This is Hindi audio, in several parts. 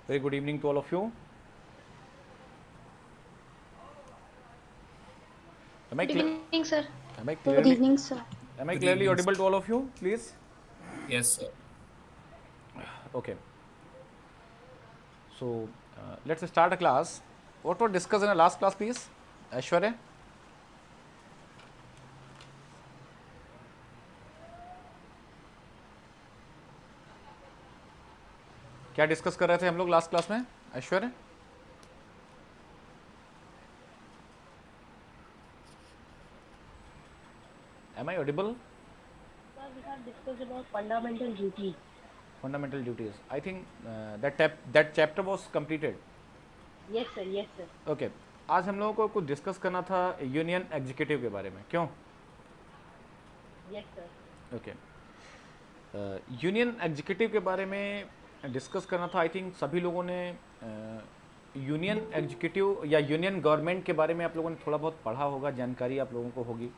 Very good evening to all of you. Am I Good evening, sir. am I Good clearly evening, sir. am I Good clearly evening, audible sir. to all of you? Please. Yes, sir. Okay. So let's start a class. What was discussed in the last class, please? Aishwarya. क्या डिस्कस कर रहे थे हम लोग लास्ट क्लास में? ऐश्वर्य. Am I audible? Sir, we have discussed about fundamental duties. Fundamental duties. I think that chapter was completed. Yes, sir. Yes, sir. Okay. आज हम लोगों को कुछ डिस्कस करना था यूनियन एग्जीक्यूटिव के बारे में. क्यों? Yes, sir. Okay. Union executive के बारे में डिस्कस करना था. आई थिंक सभी लोगों ने यूनियन एग्जीक्यूटिव या यूनियन गवर्नमेंट के बारे में आप लोगों ने थोड़ा बहुत पढ़ा होगा, जानकारी आप लोगों को होगी,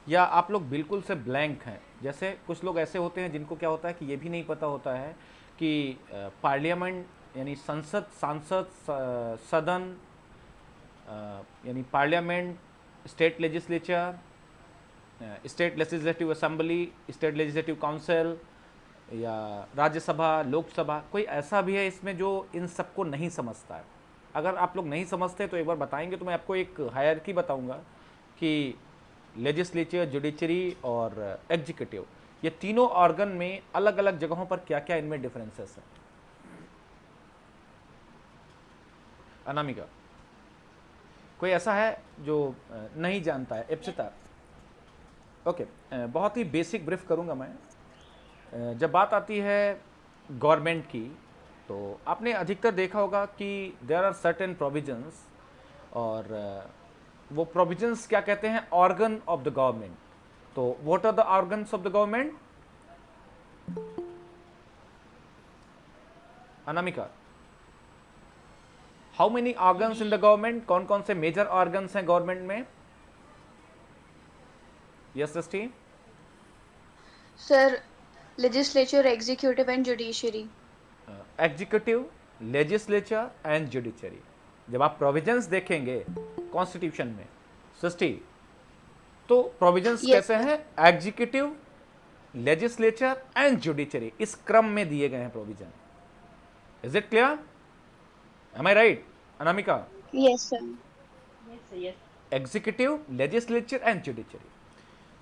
या आप लोग बिल्कुल से ब्लैंक हैं. जैसे कुछ लोग ऐसे होते हैं जिनको क्या होता है कि ये भी नहीं पता होता है कि पार्लियामेंट यानी संसद, सांसद, सदन यानी parliament, state legislature, state legislative assembly, state legislative council या राज्यसभा, लोकसभा, कोई ऐसा भी है इसमें जो इन सबको नहीं समझता है. अगर आप लोग नहीं समझते तो एक बार बताएंगे तो मैं आपको एक हायरार्की बताऊंगा कि लेजिस्लेचर, जुडिशरी और एग्जीक्यूटिव, ये तीनों ऑर्गन में अलग अलग जगहों पर क्या क्या इनमें डिफरेंसेस हैं. अनामिका, कोई ऐसा है जो नहीं जानता है? इप्सिता. ओके. बहुत ही बेसिक ब्रीफ करूंगा मैं. जब बात आती है गवर्नमेंट की तो आपने अधिकतर देखा होगा कि देयर आर सर्टेन प्रोविजंस, और वो प्रोविजंस क्या कहते हैं? Organ of the government. तो what are the organs of the government? Anamika, how many organs in the government? कौन कौन से मेजर ऑर्गन्स हैं गवर्नमेंट में? Yes Srishti. Sir, legislature, executive, and judiciary. Executive, legislature and judiciary. जब आप प्रोविजंस देखेंगे कॉन्स्टिट्यूशन में सृष्टि, तो प्रोविजंस Yes, कैसे sir. हैं? एग्जीक्यूटिव, लेजिस्लेचर एंड जुडिशरी, इस क्रम में दिए गए हैं provision. Is it clear? M I right Anamika? Yes, sir. Yes, sir. Yes. Executive, legislature and judiciary.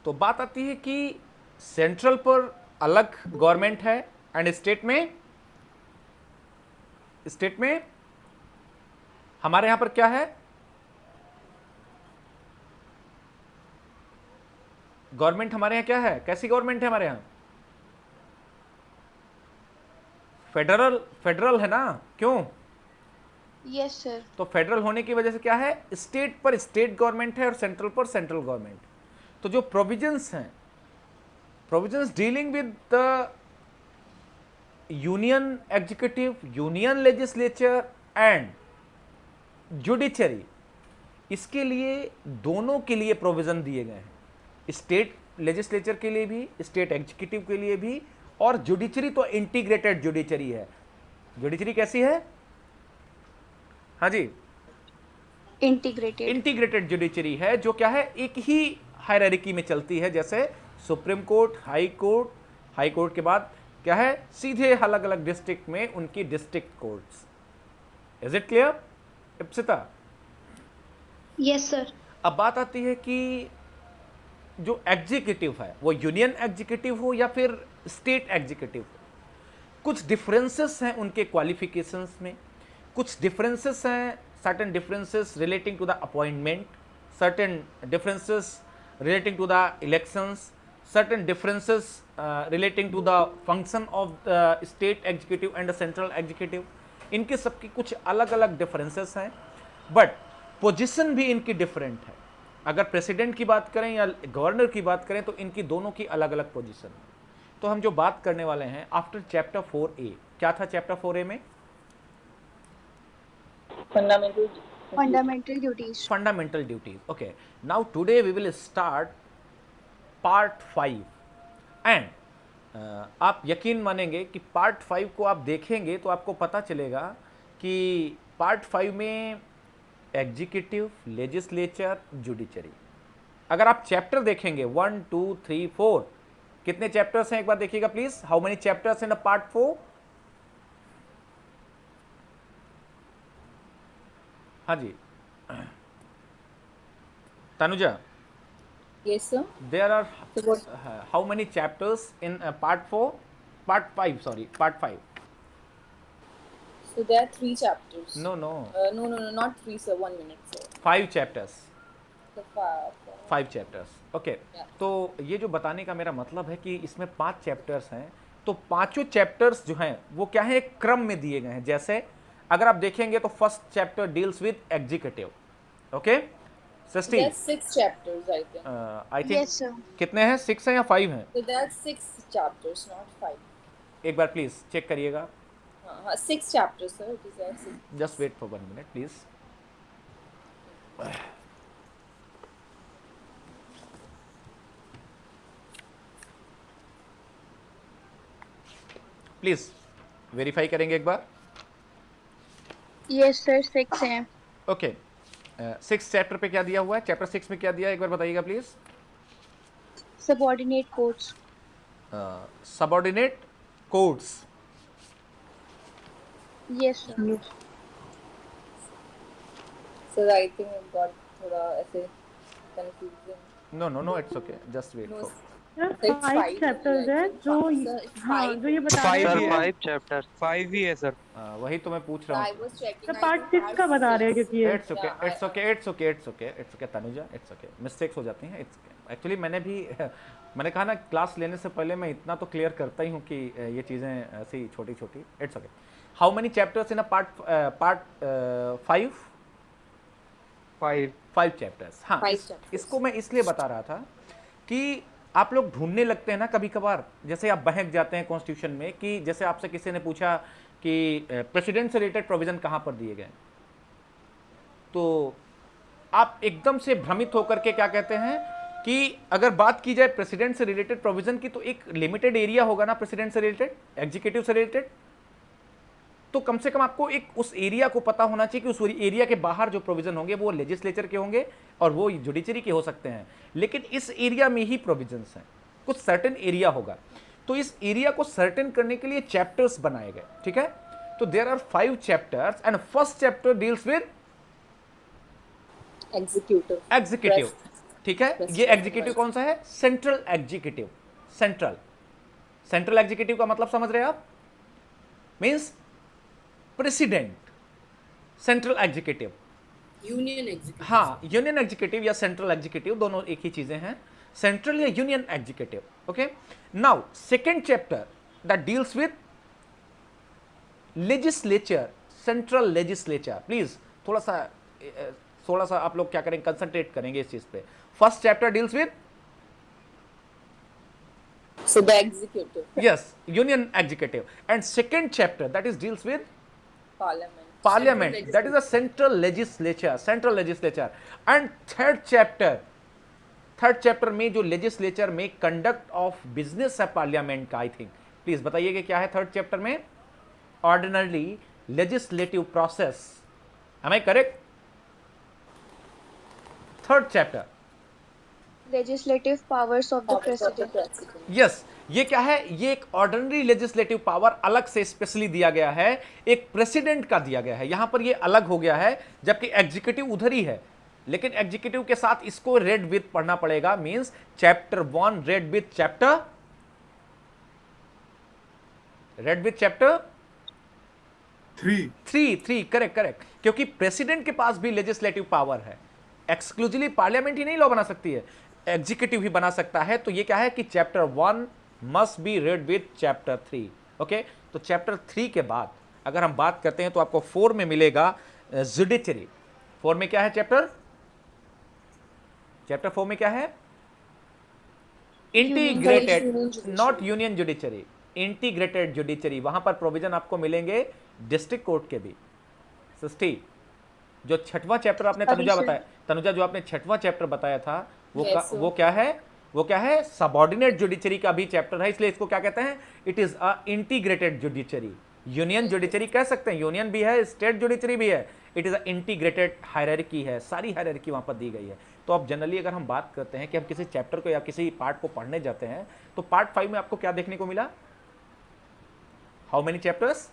तो बात आती है कि सेंट्रल पर अलग गवर्नमेंट है एंड स्टेट में हमारे यहां पर क्या है? गवर्नमेंट हमारे यहां क्या है? कैसी गवर्नमेंट है हमारे यहां? फेडरल है ना? क्यों? Yes, sir. तो फेडरल होने की वजह से क्या है? स्टेट पर स्टेट गवर्नमेंट है और सेंट्रल पर सेंट्रल गवर्नमेंट. तो जो प्रोविजंस हैं, provisions dealing with the union executive, union legislature and judiciary, इसके लिए दोनों के लिए प्रोविजन दिए गए हैं. स्टेट लेजिस्लेचर के लिए भी, स्टेट एग्जीक्यूटिव के लिए भी, और जुडिशरी तो इंटीग्रेटेड जुडिशरी है. जुडिशरी कैसी है? हाँ जी, Integrated. इंटीग्रेटेड जुडिशरी है, जो क्या है? एक ही हायरार्की में चलती है. जैसे supreme court, high court, high court के बाद क्या है? सीधे अलग अलग डिस्ट्रिक्ट में उनकी district courts. Is it clear Ipsita? Yes, sir. अब बात आती है कि जो एग्जीक्यूटिव है वो यूनियन एग्जीक्यूटिव हो या फिर स्टेट एग्जीक्यूटिव हो, कुछ डिफरेंसेस हैं उनके क्वालिफिकेशंस में. कुछ डिफरेंसेस हैं, certain differences relating to the appointment, certain differences relating to the elections, certain differences relating to the function of the state executive and the central executive. इनके सबकी कुछ अलग अलग डिफरेंसेस हैं, बट पोजीशन भी इनकी डिफरेंट है. अगर प्रेसिडेंट की बात करें या गवर्नर की बात करें तो इनकी दोनों की अलग अलग पोजीशन है. तो हम जो बात करने वाले हैं आफ्टर चैप्टर 4A, क्या था चैप्टर 4A में? Fundamental. Fundamental duties. Fundamental duties. Okay. Now today we will start part 5. And आप यकीन मानेंगे कि पार्ट 5 को आप देखेंगे तो आपको पता चलेगा कि पार्ट 5 में एग्जीक्यूटिव, लेजिस्लेचर, जुडिशरी, अगर आप चैप्टर देखेंगे 1 2 3 4, कितने चैप्टर्स हैं एक बार देखिएगा please, how many chapters in a part 4? हाँ जी Tanuja, Yes, sir. there are So what? how many chapters in part 4, part 5, sorry, part 5? So there are 3 chapters. No, no, No, not 3, sir. 1 minute, sir. 5 chapters, The 5 chapters, okay. Yeah. तो ये जो बताने का मेरा मतलब है कि इसमें 5 चैप्टर्स हैं, तो पांचों चैप्टर्स जो हैं वो क्या है, एक क्रम में दिए गए हैं। जैसे अगर आप देखेंगे तो first chapter deals with executive, okay Srishti, There are 6 chapters, I think. I think Yes, sir. कितने हैं, 6 हैं या 5 हैं? So there are 6 chapters, not 5. एक बार प्लीज चेक करिएगा, 6 chapters, sir. It is there 6. Just wait for 1 minute please. Please verify करेंगे एक बार। Yes, sir. 6 हैं. ओके 6 चैप्टर पे क्या दिया हुआ है, चैप्टर 6 में क्या दिया है एक बार बताइएगा please. Subordinate codes. Subordinate codes, Yes, sir. Sir, I think it got थोड़ा ऐसे confusing. No no no it's okay, just wait No, for, it's 5 चैप्टर्स है जो Sir, it's हाँ 5. जो ये बता रहे सर हैं 5 चैप्टर 5 ही है सर। वही तो मैं पूछ रहा I हूँ। was checking. तो I पार्ट think 6 का बता रहे हैं क्योंकि ये it's okay Yeah, it's okay it's okay it's okay it's okay Tanuja, it's okay, mistakes हो जाती हैं, इट्स एक्चुअली मैंने भी मैंने कहा ना क्लास लेने से पहले मैं इतना तो क्लियर करता ही हूँ कि ये चीज़ें ऐसी छोटी छोटी। It's okay, how many chapters in a part 5 chapters. हाँ 5 chapters. इसको मैं इसलिए बता रहा था कि आप लोग ढूंढने लगते हैं ना कभी कभार, जैसे आप बहक जाते हैं कॉन्स्टिट्यूशन में, कि जैसे आपसे किसी ने पूछा कि प्रेसिडेंट से रिलेटेड प्रोविजन कहाँ पर दिए गए, तो आप एकदम से भ्रमित होकर के क्या कहते हैं कि अगर बात की जाए प्रेसिडेंट से रिलेटेड प्रोविजन की, तो एक लिमिटेड एरिया होगा ना प्रेसिडेंट से रिलेटेड, एग्जीक्यूटिव से रिलेटेड, तो कम से कम आपको एक उस एरिया को पता होना चाहिए कि उस एरिया के बाहर जो प्रोविजन होंगे वो लेजिस्लेचर के होंगे और वो जुडिशरी के हो सकते हैं, लेकिन इस एरिया में ही प्रोविजंस हैं, कुछ सर्टेन एरिया होगा। तो इस एरिया को सर्टेन करने के लिए चैप्टर्स बनाए गए, ठीक है। तो there are 5 chapters and first chapter deals with Executive. Executive, ठीक है। ये President, एग्जीक्यूटिव right. कौन सा है, सेंट्रल एग्जीक्यूटिव। सेंट्रल एग्जीक्यूटिव का मतलब समझ रहे हैं आप, means president, central executive. Union executive. हाँ, यूनियन एग्जीक्यूटिव या सेंट्रल एग्जीक्यूटिव दोनों एक ही चीजें हैं, सेंट्रल या union executive, okay. Now second chapter that deals with legislature, central legislature. Please थोड़ा सा आप लोग क्या करेंगे, कंसंट्रेट करेंगे इस चीज पे। First chapter deals with So the executive. yes union executive, and second chapter that is deals with Parliament. parliament, Central that is a central legislature, and third chapter में जो legislature में conduct of business है parliament का, I think प्लीज बताइए कि क्या है थर्ड चैप्टर में, ordinarily legislative process, am I correct? Third chapter Legislative powers of the Office of the president. President. Yes ये क्या है, ये एक ऑर्डिनरी लेजिस्लेटिव पावर अलग से स्पेशली दिया गया है, एक प्रेसिडेंट का दिया गया है, यहां पर ये अलग हो गया है, जबकि एग्जीक्यूटिव उधर ही है। लेकिन एग्जीक्यूटिव के साथ इसको रेड विथ पढ़ना पड़ेगा, means chapter 1 red with chapter 3 correct, क्योंकि प्रेसिडेंट के पास भी लेजिस्लेटिव पावर है, एक्सक्लूसिवली पार्लियामेंट ही नहीं लॉ बना सकती है, एग्जीक्यूटिव ही बना सकता है। तो ये क्या है कि chapter 1 must be red with chapter 3, okay. तो चैप्टर 3 के बाद अगर हम बात करते हैं तो आपको 4 में मिलेगा जुडिशरी। 4 में क्या है, चैप्टर 4 में क्या है, integrated, not union judiciary, integrated judiciary. वहां पर प्रोविजन आपको मिलेंगे डिस्ट्रिक्ट कोर्ट के भी। सृष्टि, जो छठवां चैप्टर आपने तनुजा बताया, तनुजा जो आपने छठवां चैप्टर बताया था वो Yes, sir. वो क्या है सबऑर्डिनेट जुडिशरी का भी चैप्टर है, इसलिए इसको क्या कहते हैं, it is a integrated judiciary, union judiciary कह सकते हैं, यूनियन भी है, स्टेट जुडिशरी भी है। It is a integrated hierarchy है, सारी हायरार्की वहाँ पर दी गई है। तो अब जनरली अगर हम बात करते हैं कि हम किसी चैप्टर को या किसी पार्ट को पढ़ने जाते हैं, तो पार्ट 5 में आपको क्या देखने को मिला? How many chapters?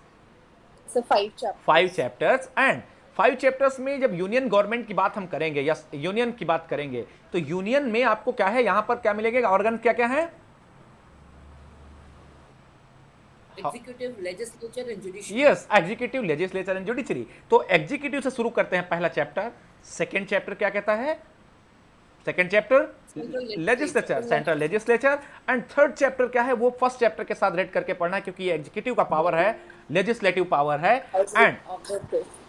So 5 chapters. 5 chapters. And 5 chapters में जब यूनियन गवर्नमेंट की बात हम करेंगे या यूनियन की बात करेंगे, तो यूनियन में आपको क्या है, यहां पर क्या मिलेगा, ऑर्गन क्या क्या है? Executive, legislature and judiciary. Yes, executive, legislature and judiciary. तो एग्जीक्यूटिव से शुरू करते हैं पहला चैप्टर। सेकेंड चैप्टर क्या कहता है? Second chapter legislature, central legislature. And third chapter क्या है? वो फर्स्ट चैप्टर के साथ रेड करके पढ़ना है, क्योंकि ये एग्जीक्यूटिव का पावर है, लेजिस्लेटिव पावर है। And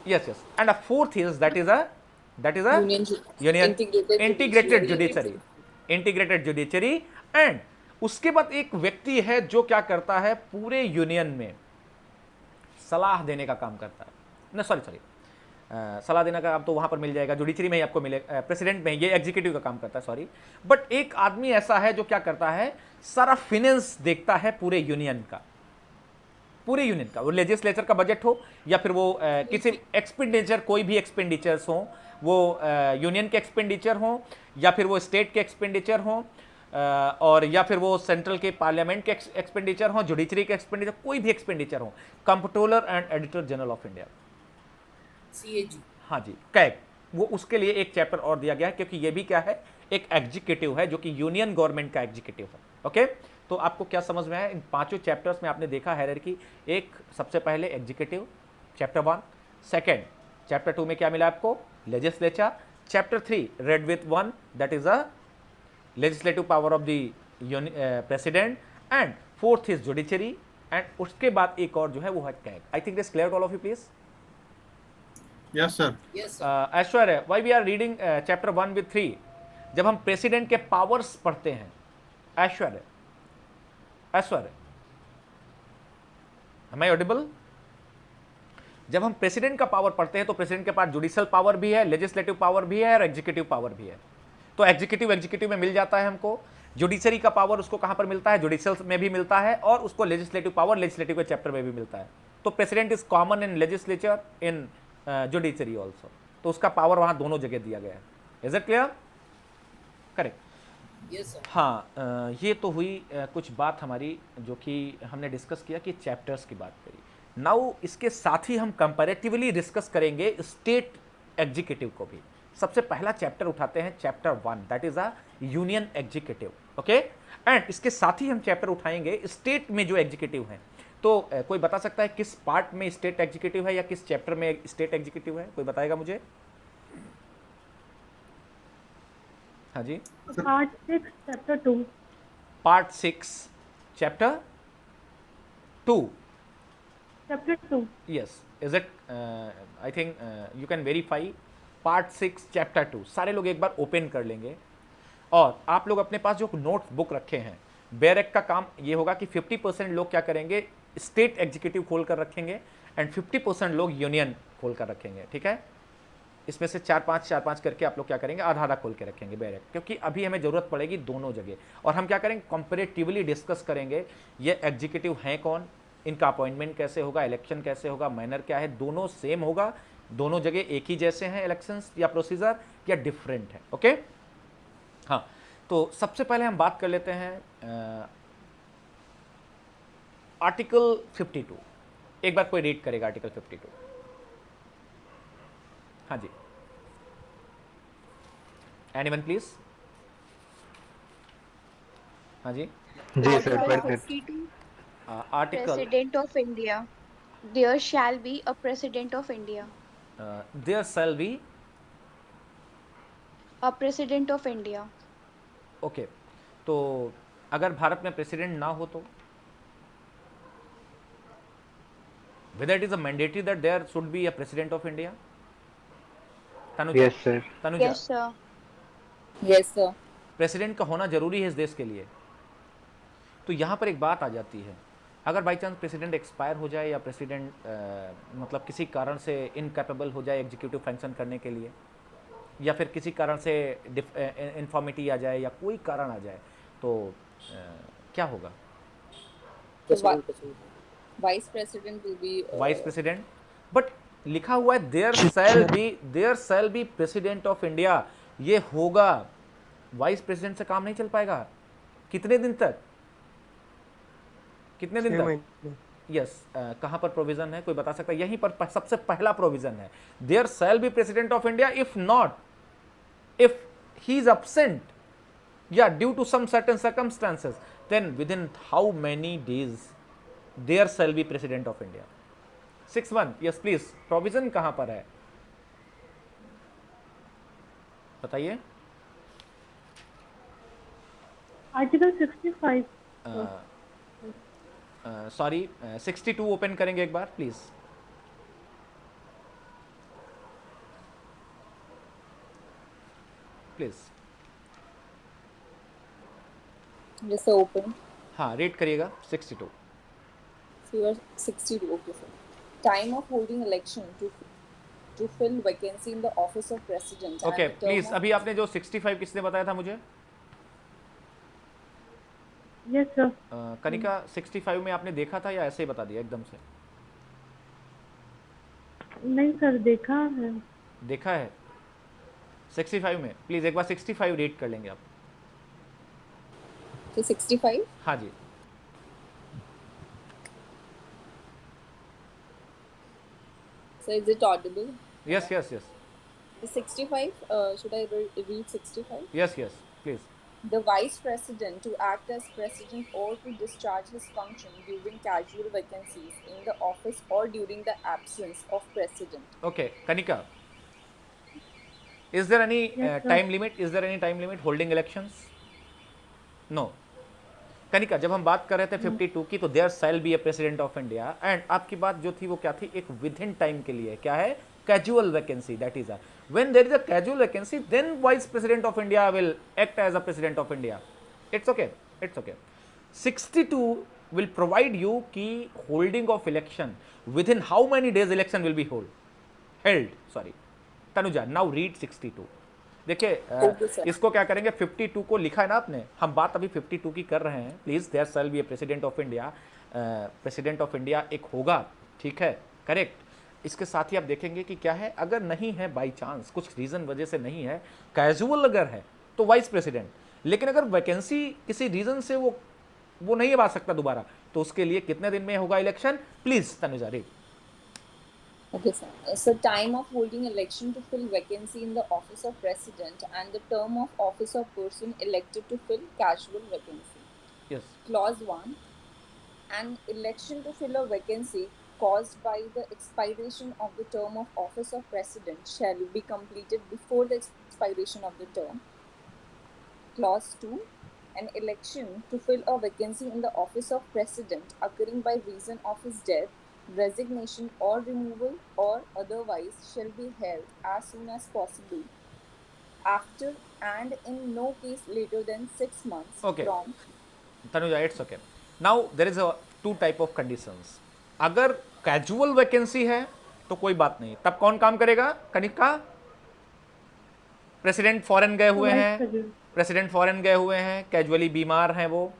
yes yes, and a fourth is that is a union integrated judiciary, integrated judiciary. And उसके बाद एक व्यक्ति है जो क्या करता है, पूरे यूनियन में सलाह देने का काम करता है। ना सॉरी सलाह देने का काम तो वहां पर मिल जाएगा, जुडिशरी में ही आपको मिलेगा, प्रेसिडेंट में, ये एग्जीक्यूटिव का काम करता है, सॉरी। बट एक आदमी ऐसा है जो क्या करता है, सारा फिनेंस देखता है पूरे यूनियन का, पूरे यूनियन का। वो लेजिस्लेचर का बजट हो या फिर वो किसी एक्सपेंडिचर, कोई भी एक्सपेंडिचर्स हो, वो यूनियन के एक्सपेंडिचर हो या फिर वो स्टेट के एक्सपेंडिचर हो, और या फिर वो सेंट्रल के पार्लियामेंट के एक्सपेंडिचर हो, जुडिशरी के एक्सपेंडिचर, कोई भी एक्सपेंडिचर हो। Comptroller and editor general of India, CAG. हाँ जी, कैग, वो उसके लिए एक चैप्टर और दिया गया है, क्योंकि ये भी क्या है, एक एग्जीक्यूटिव है जो कि यूनियन गवर्नमेंट का एग्जीक्यूटिव है। ओके, तो आपको क्या समझ में आया? इन पांचों चैप्टर्स में आपने देखा हायरार्की। एक सबसे पहले एग्जीक्यूटिव, चैप्टर 1। सेकेंड, चैप्टर 2 में क्या मिला आपको? Legislature. Chapter 3 read with 1, that is a legislative power of the president. And fourth is judiciary. And उसके बाद एक और जो है वो है CAG. I think this clear to all of you please? Yes, sir. Yes Aishwarya, why we are reading chapter 1 with 3? जब हम प्रेसिडेंट के पावर्स पढ़ते हैं, ऐश्वर्य, ऐश्वर्य, am I audible? जब हम प्रेसिडेंट का पावर पढ़ते हैं तो प्रेसिडेंट के पास जुडिशियल पावर भी है, लेजिस्लेटिव पावर भी है और एग्जीक्यूटिव पावर भी है। तो एग्जीक्यूटिव में मिल जाता है हमको। जुडिशरी का पावर उसको कहां पर मिलता है? जुडिशियल में भी मिलता है, और उसको लेजिस्लेटिव पावर लेजिस्लेटिव के चैप्टर में भी मिलता है। तो president is common in legislature, in judiciary also. तो उसका पावर वहां दोनों जगह दिया गया है। Is it clear? Correct. Yes sir. हाँ, ये तो हुई कुछ बात हमारी जो कि हमने डिस्कस किया कि चैप्टर्स की बात करी। नाउ इसके साथ ही हम कंपैरेटिवली डिस्कस करेंगे स्टेट एग्जीक्यूटिव को भी। सबसे पहला चैप्टर उठाते हैं, chapter 1, that is a union executive. Okay, and इसके साथ ही हम चैप्टर उठाएंगे स्टेट में जो एग्जीक्यूटिव हैं। तो कोई बता सकता है किस पार्ट में स्टेट एग्जीक्यूटिव है या किस चैप्टर में स्टेट एग्जीक्यूटिव है? कोई बताएगा मुझे? हाँ जी, part 6 chapter 2। Part 6 chapter 2। Chapter 2। Yes, is it? I think you can verify part 6 chapter 2। सारे लोग एक बार ओपन कर लेंगे, और आप लोग अपने पास जो नोट बुक रखे हैं, बेरेक का काम ये होगा कि 50% लोग क्या करेंगे, स्टेट एग्जीक्यूटिव खोल कर रखेंगे, एंड 50% लोग यूनियन खोल कर रखेंगे। ठीक है, इसमें से 4-5 करके आप लोग क्या करेंगे, आधा आधा खोल के रखेंगे बेरेक, क्योंकि अभी हमें जरूरत पड़ेगी दोनों जगह। और हम क्या करेंगे, कंपैरेटिवली डिस्कस करेंगे ये एग्जीक्यूटिव हैं कौन, इनका अपॉइंटमेंट कैसे होगा, इलेक्शन कैसे होगा, मैनर क्या है, दोनों सेम होगा, दोनों जगह एक ही जैसे हैं इलेक्शंस या प्रोसीजर, या डिफरेंट है। ओके, हाँ, तो सबसे पहले हम बात कर लेते हैं आर्टिकल 52। एक बार कोई रीड करेगा आर्टिकल 52? हाँ जी, एनीवन प्लीज? हाँ जी, जी सर, Article पढ़ 52, article President of India. There shall be a President of India. There shall be, A President of India. Okay, तो अगर भारत में प्रेसिडेंट ना हो तो whether it is a mandatory that there should be a president of India? Tanuja, yes sir. Tanuja, Yes, sir. Yes, sir. President का होना जरूरी है इस देश के लिए। तो यहाँ पर एक बात आ जाती है, अगर बाई चांस प्रेसिडेंट एक्सपायर हो जाए या प्रेसिडेंट मतलब किसी कारण से इनकैपेबल हो जाए एग्जीक्यूटिव फंक्शन करने के लिए, या फिर किसी कारण से इन्फॉर्मिटी आ जाए या कोई कारण आ जाए, तो क्या होगा? So, Vice President will be. Vice president, but लिखा हुआ है there shall be president of India, ये होगा, वाइस प्रेसिडेंट से काम नहीं चल पाएगा। कितने दिन तक, कितने दिन 6 तक? महीने। यस, कहाँ पर प्रोविजन है, कोई बता सकता है? यहीं पर सबसे पहला प्रोविजन है, there shall be president of India if not, if he is absent, yeah, due to some certain circumstances, then within how many days there shall be president of India? 6 month, yes please, provision कहाँ पर है बताइए? आर्टिकल 65। सॉरी, 62 ओपन करेंगे एक बार प्लीज। Please, Just open. हाँ रीड करिएगा 62। So you are 62. Okay, sir. Time of holding election to fill vacancy in the office of president. Okay and the term please, of- अभी आपने जो 65 किसने बताया था मुझे? Yes sir. कनिका, 65 में आपने देखा था या ऐसे ही बता दिया एकदम से? नहीं सर, देखा है। देखा है 65 में? प्लीज एक बार 65 रीड कर लेंगे आप? So 65. हाँ जी। So is it audible? Yes yes yes The 65. Should I read 65? Yes yes please. The vice president to act as president or to discharge his function during casual vacancies in the office or during the absence of president. Okay, Kanika, is there any Yes, sir. time limit? Is there any time limit holding elections? No. Kanika, जब हम बात कर रहे थे 52 की, तो there shall be a president of India, and आपकी बात जो थी वो क्या थी? एक विद इन टाइम के लिए, क्या है? Casual vacancy, that is when there is a casual vacancy then vice president of India will act as a president of India. It's okay, it's okay. 62 will provide you की holding of election within how many days election will be held, sorry Tanuja, now read 62। देखिए Okay, sir. इसको क्या करेंगे, 52 को लिखा है ना आपने, हम बात अभी 52 की कर रहे हैं। Please, there shall be a president of India, president of India एक होगा, ठीक है, करेक्ट। इसके साथ ही आप देखेंगे कि क्या है, अगर नहीं है, बाई चांस कुछ रीजन वजह से नहीं है, कैजुअल अगर है तो वाइस प्रेसिडेंट, लेकिन अगर वैकेंसी किसी रीजन से वो नहीं आ सकता दोबारा, तो उसके लिए कितने दिन में होगा election? Please Tanuja read. Okay, sir. So time of holding election to fill vacancy in the office of president and the term of office of person elected to fill casual vacancy. Yes, Clause 1. An election to fill a vacancy caused by the expiration of the term of office of president shall be completed before the expiration of the term. Clause 2. An election to fill a vacancy in the office of president occurring by reason of his death, resignation or removal or otherwise shall be held as soon as possible after and in no case later than 6 months Okay. from Tanuja, it's okay. Now there is a two type of conditions. अगर कैजुअल वैकेंसी है तो कोई बात नहीं, तब कौन काम करेगा? कनिका, प्रेसिडेंट फॉरेन गए हुए हैं, प्रेसिडेंट फॉरेन गए हुए हैं, कैजुअली बीमार हैं वो,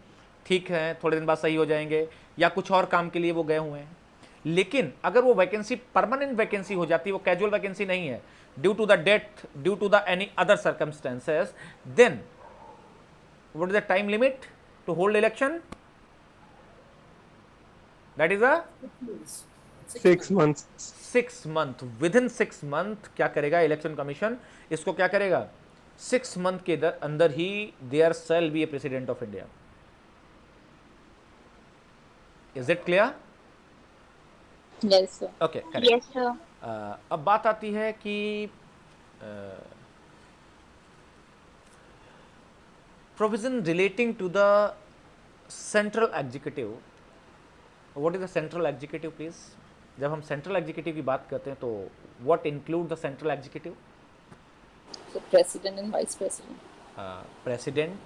ठीक है, थोड़े दिन बाद सही हो जाएंगे, या कुछ और काम के लिए वो गए हुए हैं। लेकिन अगर वो वैकेंसी परमानेंट वैकेंसी हो जाती है, वो कैजुअल वैकेंसी नहीं है, due to the death, due to the any other circumstances, then what is the time limit to hold election? That is a 6 months. 6 month. Within 6 month क्या करेगा इलेक्शन कमीशन? इसको क्या करेगा? 6 मंथ के अंदर ही there shall be a president of India. Is it clear? yes sir. Okay, correct. Yes, sir. अब बात आती है कि provision relating to the central executive. What is the central executive please? जब हम सेंट्रल एग्जीक्यूटिव की बात करते हैं तो what include the central executive? So president and vice president. President,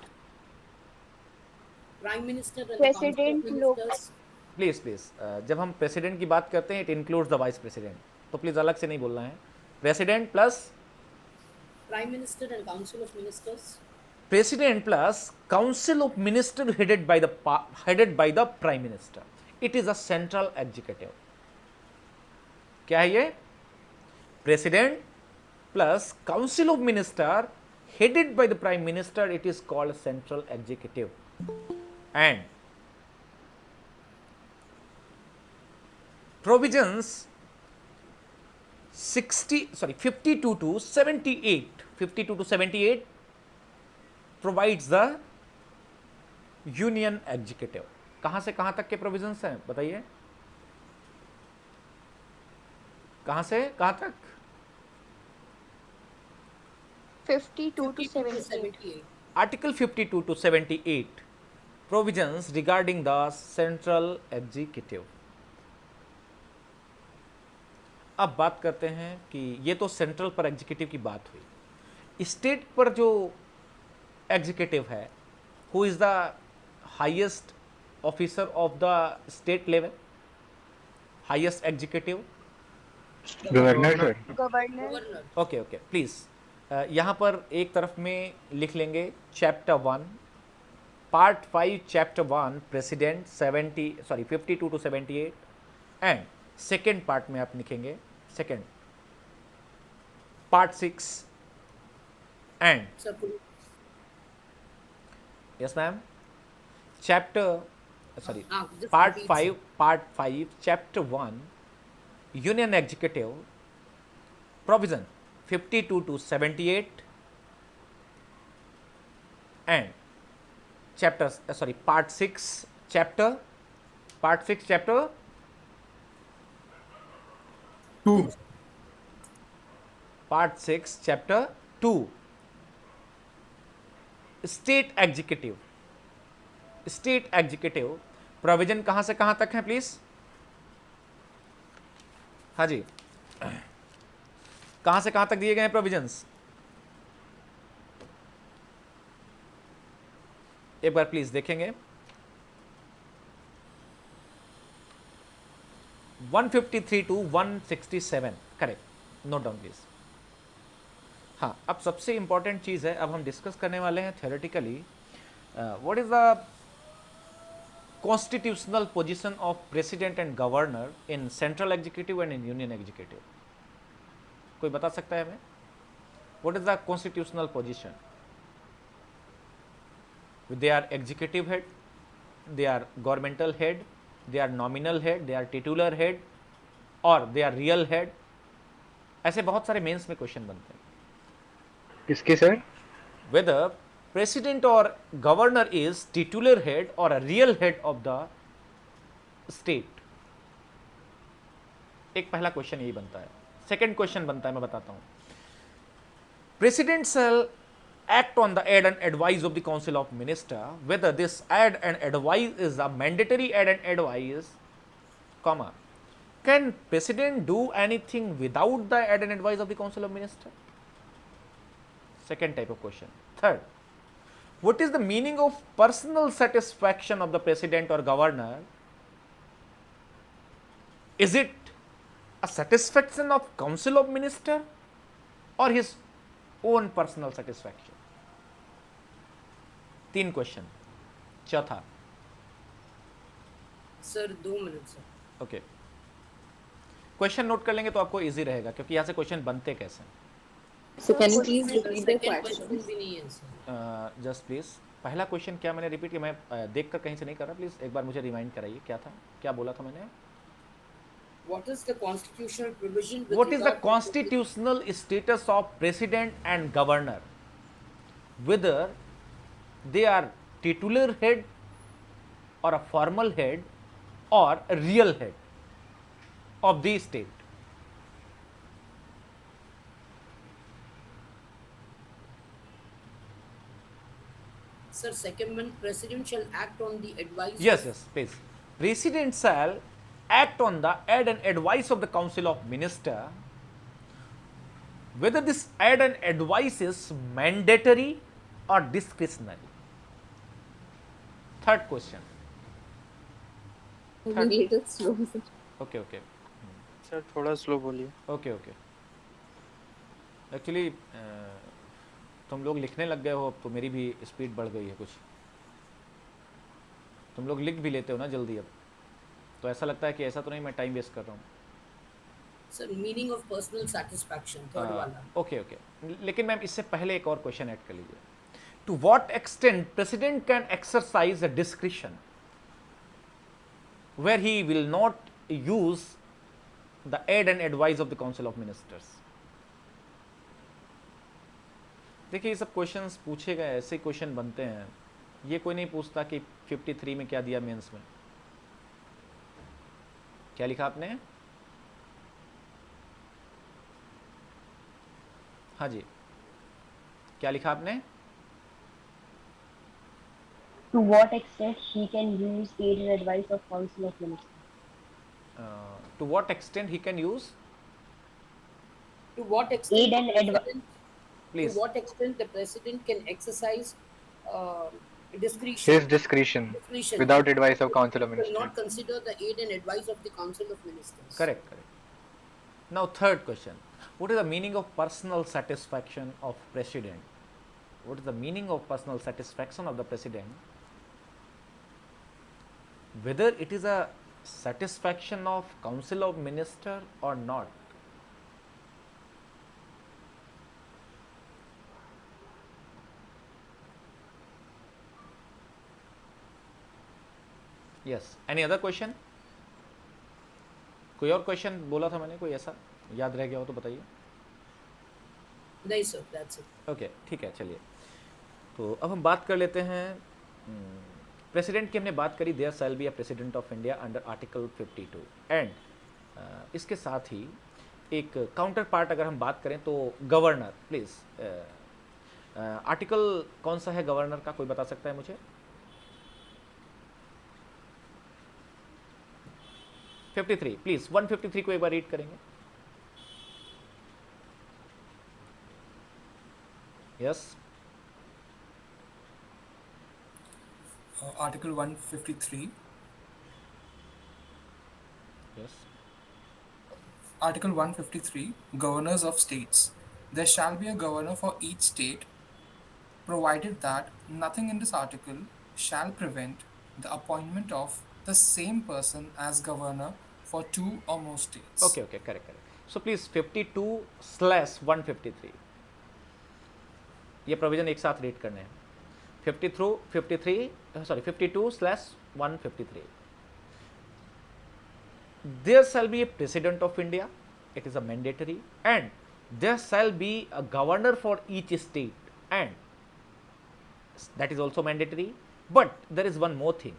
Prime Minister and President Council of लोग- Ministers. प्लीज जब हम प्रेसिडेंट की बात करते हैं it includes the vice president, तो प्लीज अलग से नहीं बोलना है। President plus Prime Minister and Council of Ministers. President plus council of minister headed by the prime minister. It is a central executive. क्या है ये? President plus council of minister headed by the prime minister, it is called central executive. And provisions 52 to 78 provides the union executive. कहां से कहां तक के प्रोविजंस हैं बताइए? कहां से कहां तक? 52 to 78. 78. Article 52 to 78 provisions regarding the central executive. अब बात करते हैं कि ये तो सेंट्रल पर एग्जीक्यूटिव की बात हुई। स्टेट पर जो एग्जीक्यूटिव है, who is the highest officer of the state level? Highest executive governor sir. Governor. Governor. Okay okay please यहाँ पर एक तरफ में लिख लेंगे chapter 1 part 5 chapter 1 president 52 to 78 and second part में आप लिखेंगे second part 6 and Sir, yes ma'am chapter just part repeat, 5 chapter 1 union executive provision 52 to 78 and part 6 chapter 2. part 6 chapter 2 state executive provision कहां से कहां तक है प्लीज? हाँ जी, कहां से कहां तक दिए गए हैं प्रोविजंस? एक बार प्लीज देखेंगे। 153 to 167 correct, note down please. हाँ, अब सबसे इंपॉर्टेंट चीज है, अब हम डिस्कस करने वाले हैं theoretically what is the constitutional position of president and governor in central executive and in union executive. कोई बता सकता है हमें? What is the constitutional position? They are executive head, they are governmental head, they are nominal head, they are titular head और दे आर रियल हेड। ऐसे बहुत सारे मेंस में क्वेश्चन बनते हैं। किसके sir? Whether president or governor is titular head or a real head of the state। एक पहला क्वेश्चन यही बनता है। सेकेंड क्वेश्चन बनता है, मैं बताता हूं। President shall act on the aid and advice of the council of minister, whether this aid and advice is a mandatory aid and advice, comma, can president do anything without the aid and advice of the council of minister? Second type of question. Third, what is the meaning of personal satisfaction of the president or governor? Is it a satisfaction of council of minister or his own personal satisfaction? तीन क्वेश्चन। चौथा, sir, 2 minutes, sir. Okay, question note कर लेंगे तो आपको इजी रहेगा, क्योंकि यहां से क्वेश्चन बनते कैसे हैं। So can you please repeat the Second question? question भी नहीं है, sir. जस्ट प्लीज, पहला क्वेश्चन क्या मैंने रिपीट किया? मैं देख कर कहीं से नहीं कर रहा, प्लीज एक बार मुझे रिमाइंड कराइए, क्या था, क्या बोला था मैंने? What is the constitutional provision with What is the regard to- constitutional status of president and governor, whether they are titular head or a formal head or a real head of the state? Sir, second one, president shall act on the advice Yes, of- yes, please. President shall act on the aid and advice of the council of minister, whether this aid and advice is mandatory or discretionary. Third question. Maybe little slow, sir. Okay, okay, sir थोड़ा स्लो बोलिए। okay, okay. Actually, तुम लोग लिखने लग गए हो अब, तो मेरी भी स्पीड बढ़ गई है कुछ। तुम लोग लिख भी लेते हो ना जल्दी अब। तो ऐसा लगता है कि ऐसा तो नहीं मैं टाइम वेस्ट कर रहा हूँ। Sir, meaning of personal satisfaction, third वाला. ओके ओके, लेकिन मैम इससे पहले एक और क्वेश्चन ऐड कर लीजिए। To what extent president can exercise a discretion where he will not use the aid and advice of the council of ministers? देखिए ये सब क्वेश्चंस पूछे गए, ऐसे क्वेश्चन बनते हैं, ये कोई नहीं पूछता कि 53 में क्या दिया मेंस में। क्या लिखा आपने? हाँ जी, क्या लिखा आपने? To what extent he can use aid and advice of Council of Ministers? To what extent he can use? To what extent Aid and the president- Please. To what extent the president can exercise His discretion discretion without advice of council of will ministers. not consider the aid and advice of the council of ministers. Correct, correct. Now third question. What is the meaning of personal satisfaction of president? What is the meaning of personal satisfaction of the president? Whether it is a satisfaction of council of minister or not. Yes. Any other question? कोई और क्वेश्चन बोला था मैंने, कोई ऐसा याद रह गया हो तो बताइए। नहीं सर, that's it. ओके ठीक है, चलिए तो अब हम बात कर लेते हैं प्रेसिडेंट की। हमने बात करी, there shall be a president of India under article 52 and इसके साथ ही एक काउंटर पार्ट अगर हम बात करें तो गवर्नर। प्लीज़ आर्टिकल कौन सा है गवर्नर का, कोई बता सकता है मुझे? 53 प्लीज़, 153 को एक बार रीड करेंगे। Yes Article 153. Yes Article 153. Governors of states. There shall be a governor for each state, provided that nothing in this article shall prevent the appointment of the same person as governor for 2 or more states. Okay okay, correct correct. So please 52/153 ये प्रोविजन एक साथ रीड करने हैं। 52/153 there shall be a president of India, it is a mandatory, and there shall be a governor for each state, and that is also mandatory. But there is one more thing,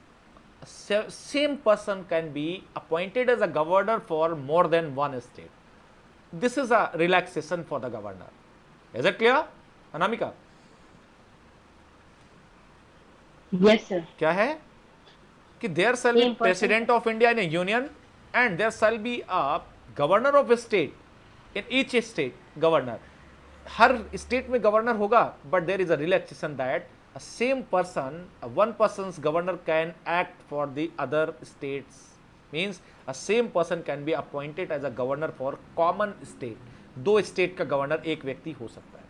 same person can be appointed as a governor for more than one state. This is a relaxation for the governor. Is it clear, Anamika? Yes, sir. क्या है कि there shall be Same person. President of India in union and there shall be a governor of state in each state. Governor, हर स्टेट में गवर्नर होगा, but there is a relaxation that a same person, one person's governor can act for the other states. Means a same person can be appointed as a governor for common state. 2 state का गवर्नर एक व्यक्ति हो सकता है,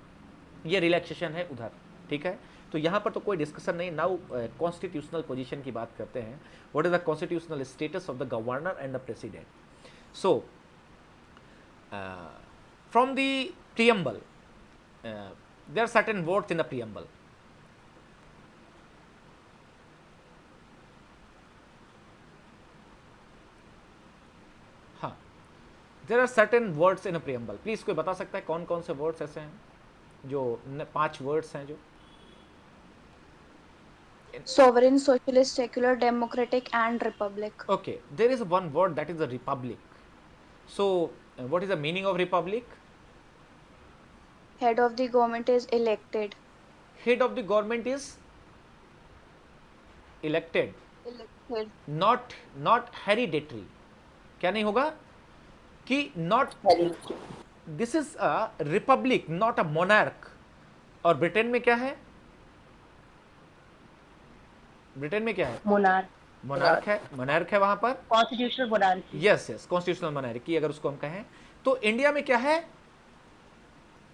ये रिलैक्सेशन है उधर। ठीक है, तो यहाँ पर तो कोई डिस्कशन नहीं। नाउ कॉन्स्टिट्यूशनल पोजीशन की बात करते हैं। What is the constitutional status of the governor and the president? So from the preamble, there are certain words in the preamble. हाँ, there are certain words in a preamble. Please कोई बता सकता है कौन कौन से वर्ड्स ऐसे हैं जो 5 वर्ड्स हैं जो Sovereign, socialist, secular, democratic, and republic. Okay, there is one word that is a republic. So, what is the meaning of republic? Head of the government is elected. Head of the government is elected, Elected. not hereditary. क्या नहीं होगा कि not, this is a republic, not a monarch. और ब्रिटेन में क्या है? ब्रिटेन में क्या है? मोनार्क है, मोनार्क है वहां पर। Constitutional monarchy. Yes yes, constitutional monarchy अगर उसको हम कहें। तो इंडिया में क्या है?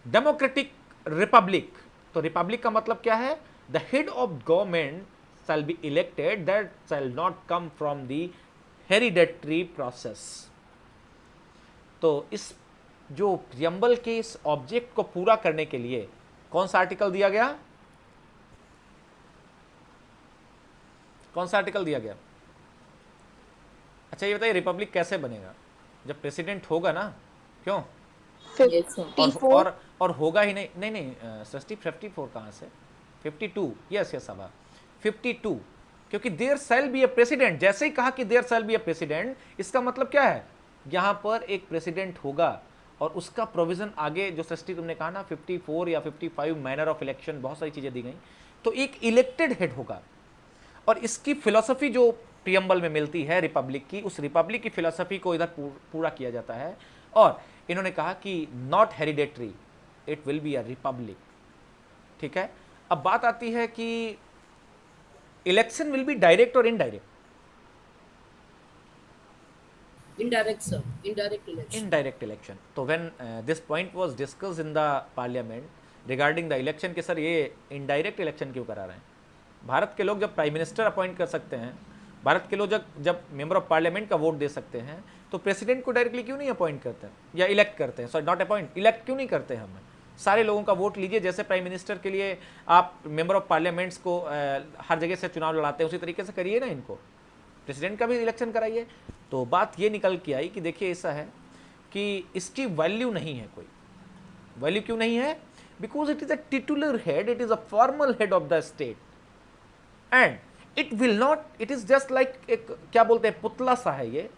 Democratic Republic. तो रिपब्लिक का मतलब क्या है? The head of government shall be elected, that shall not come from the hereditary process. तो इस जो प्रियम्बल के इस ऑब्जेक्ट को पूरा करने के लिए कौन सा आर्टिकल दिया गया? कौन सा आर्टिकल दिया गया? अच्छा ये बताइए, रिपब्लिक कैसे बनेगा? जब प्रेसिडेंट होगा ना, क्यों? Yes, sir. और होगा ही नहीं, नहीं नहीं सृष्टि 54 कहाँ से? 52, यस यस अब 52, क्योंकि there shall be a president. जैसे ही कहा कि there shall be a president, इसका मतलब क्या है? यहाँ पर एक प्रेसिडेंट होगा और उसका प्रोविजन आगे जो सृष्टि तुमने कहा ना 54 या 55 मैनर ऑफ इलेक्शन, बहुत सारी चीजें दी गई। तो एक इलेक्टेड हेड होगा और इसकी फिलॉसफी जो प्रियम्बल में मिलती है रिपब्लिक की, उस रिपब्लिक की फिलॉसफी को इधर पूरा किया जाता है। और इन्होंने कहा कि not hereditary, it will be a republic. ठीक है, अब बात आती है कि इलेक्शन विल बी डायरेक्ट और indirect. Indirect, sir. Indirect election. Indirect election. तो when this point was discussed in the parliament regarding the election कि सर ये indirect election क्यों करा रहे हैं? भारत के लोग जब प्राइम मिनिस्टर अपॉइंट कर सकते हैं, भारत के लोग जब मेंबर ऑफ पार्लियामेंट का वोट दे सकते हैं, तो प्रेसिडेंट को डायरेक्टली क्यों नहीं अपॉइंट करते हैं या इलेक्ट करते हैं? सॉरी नॉट अपॉइंट, इलेक्ट क्यों नहीं करते हैं? हमें सारे लोगों का वोट लीजिए। जैसे प्राइम मिनिस्टर के लिए आप मेंबर ऑफ पार्लियामेंट्स को हर जगह से चुनाव लड़ाते हैं, उसी तरीके से करिए ना इनको, प्रेसिडेंट का भी इलेक्शन कराइए। तो बात ये निकल के आई कि देखिए ऐसा है कि इसकी वैल्यू नहीं है कोई। वैल्यू क्यों नहीं है? Because it is a titular head, it is a formal head of the state and it will not, it is just like एक क्या बोलते हैं पुतला सा है ये।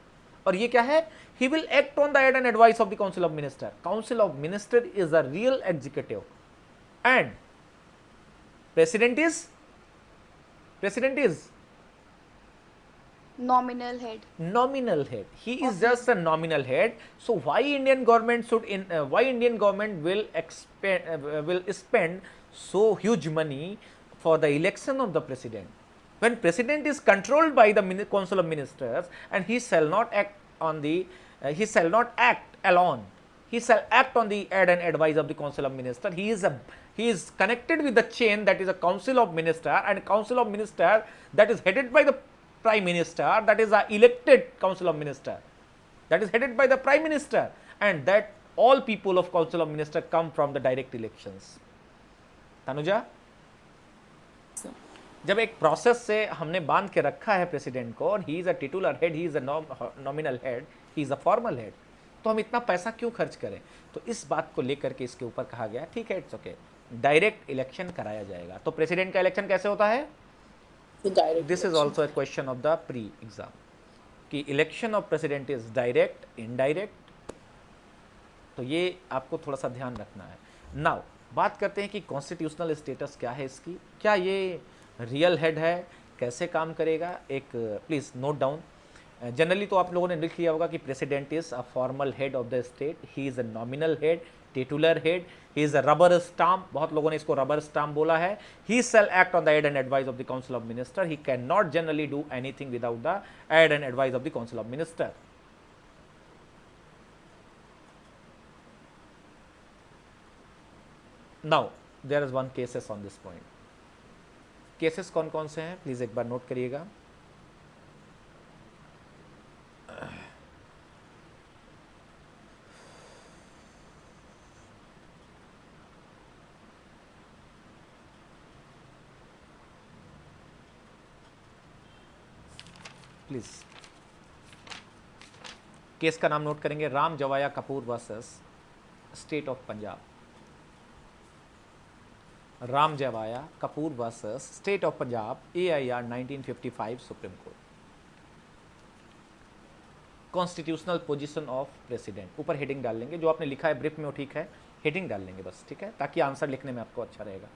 और ये क्या है? He will act on the aid and advice of the council of minister. Council of minister is a real executive and president is Nominal head. nominal head. He is just a nominal head. So why Indian government should why Indian government will spend so huge money for the election of the president, when president is controlled by the council of ministers and he shall not act on the he shall not act alone, he shall act on the aid and advice of the council of minister. He is connected with the chain that is a council of minister, and council of minister that is headed by the prime minister, that is a elected council of minister, that is headed by the prime minister, and that all people of council of minister come from the direct elections. Tanuja, जब एक प्रोसेस से हमने बांध के रखा है प्रेसिडेंट को, और ही is a titular head, he is a nominal head, he is a formal head, तो हम इतना पैसा क्यों खर्च करें? तो इस बात को लेकर के इसके ऊपर कहा गया ठीक है, इट्स ओके, डायरेक्ट इलेक्शन कराया जाएगा। तो प्रेसिडेंट का इलेक्शन कैसे होता है? This is also a question of the pre exam कि election of president is direct, indirect. तो ये आपको थोड़ा सा ध्यान रखना है। नाउ बात करते हैं कि कॉन्स्टिट्यूशनल स्टेटस क्या है इसकी, क्या ये रियल हेड है, कैसे काम करेगा? एक प्लीज नोट डाउन। जनरली तो आप लोगों ने लिख लिया होगा कि president is a formal head of the state, he is a nominal head, titular head, he is a rubber stamp, बहुत लोगों ने इसको रबर स्टाम्प बोला है। he shall act on the aid and advice of the council of minister, he cannot generally do anything without the aid and advice of the council of minister. now there is one cases on this point. Cases कौन कौन से हैं प्लीज एक बार नोट करिएगा। प्लीज केस का नाम नोट करेंगे, Ram Jawaya Kapur versus state of Punjab. Ram Jawaya Kapur versus state of Punjab, AIR 1955 supreme court. Constitutional position of president, ऊपर हेडिंग डाल लेंगे, जो आपने लिखा है ब्रीफ में वो ठीक है, हेडिंग डाल लेंगे बस, ठीक है, ताकि आंसर लिखने में आपको अच्छा रहेगा।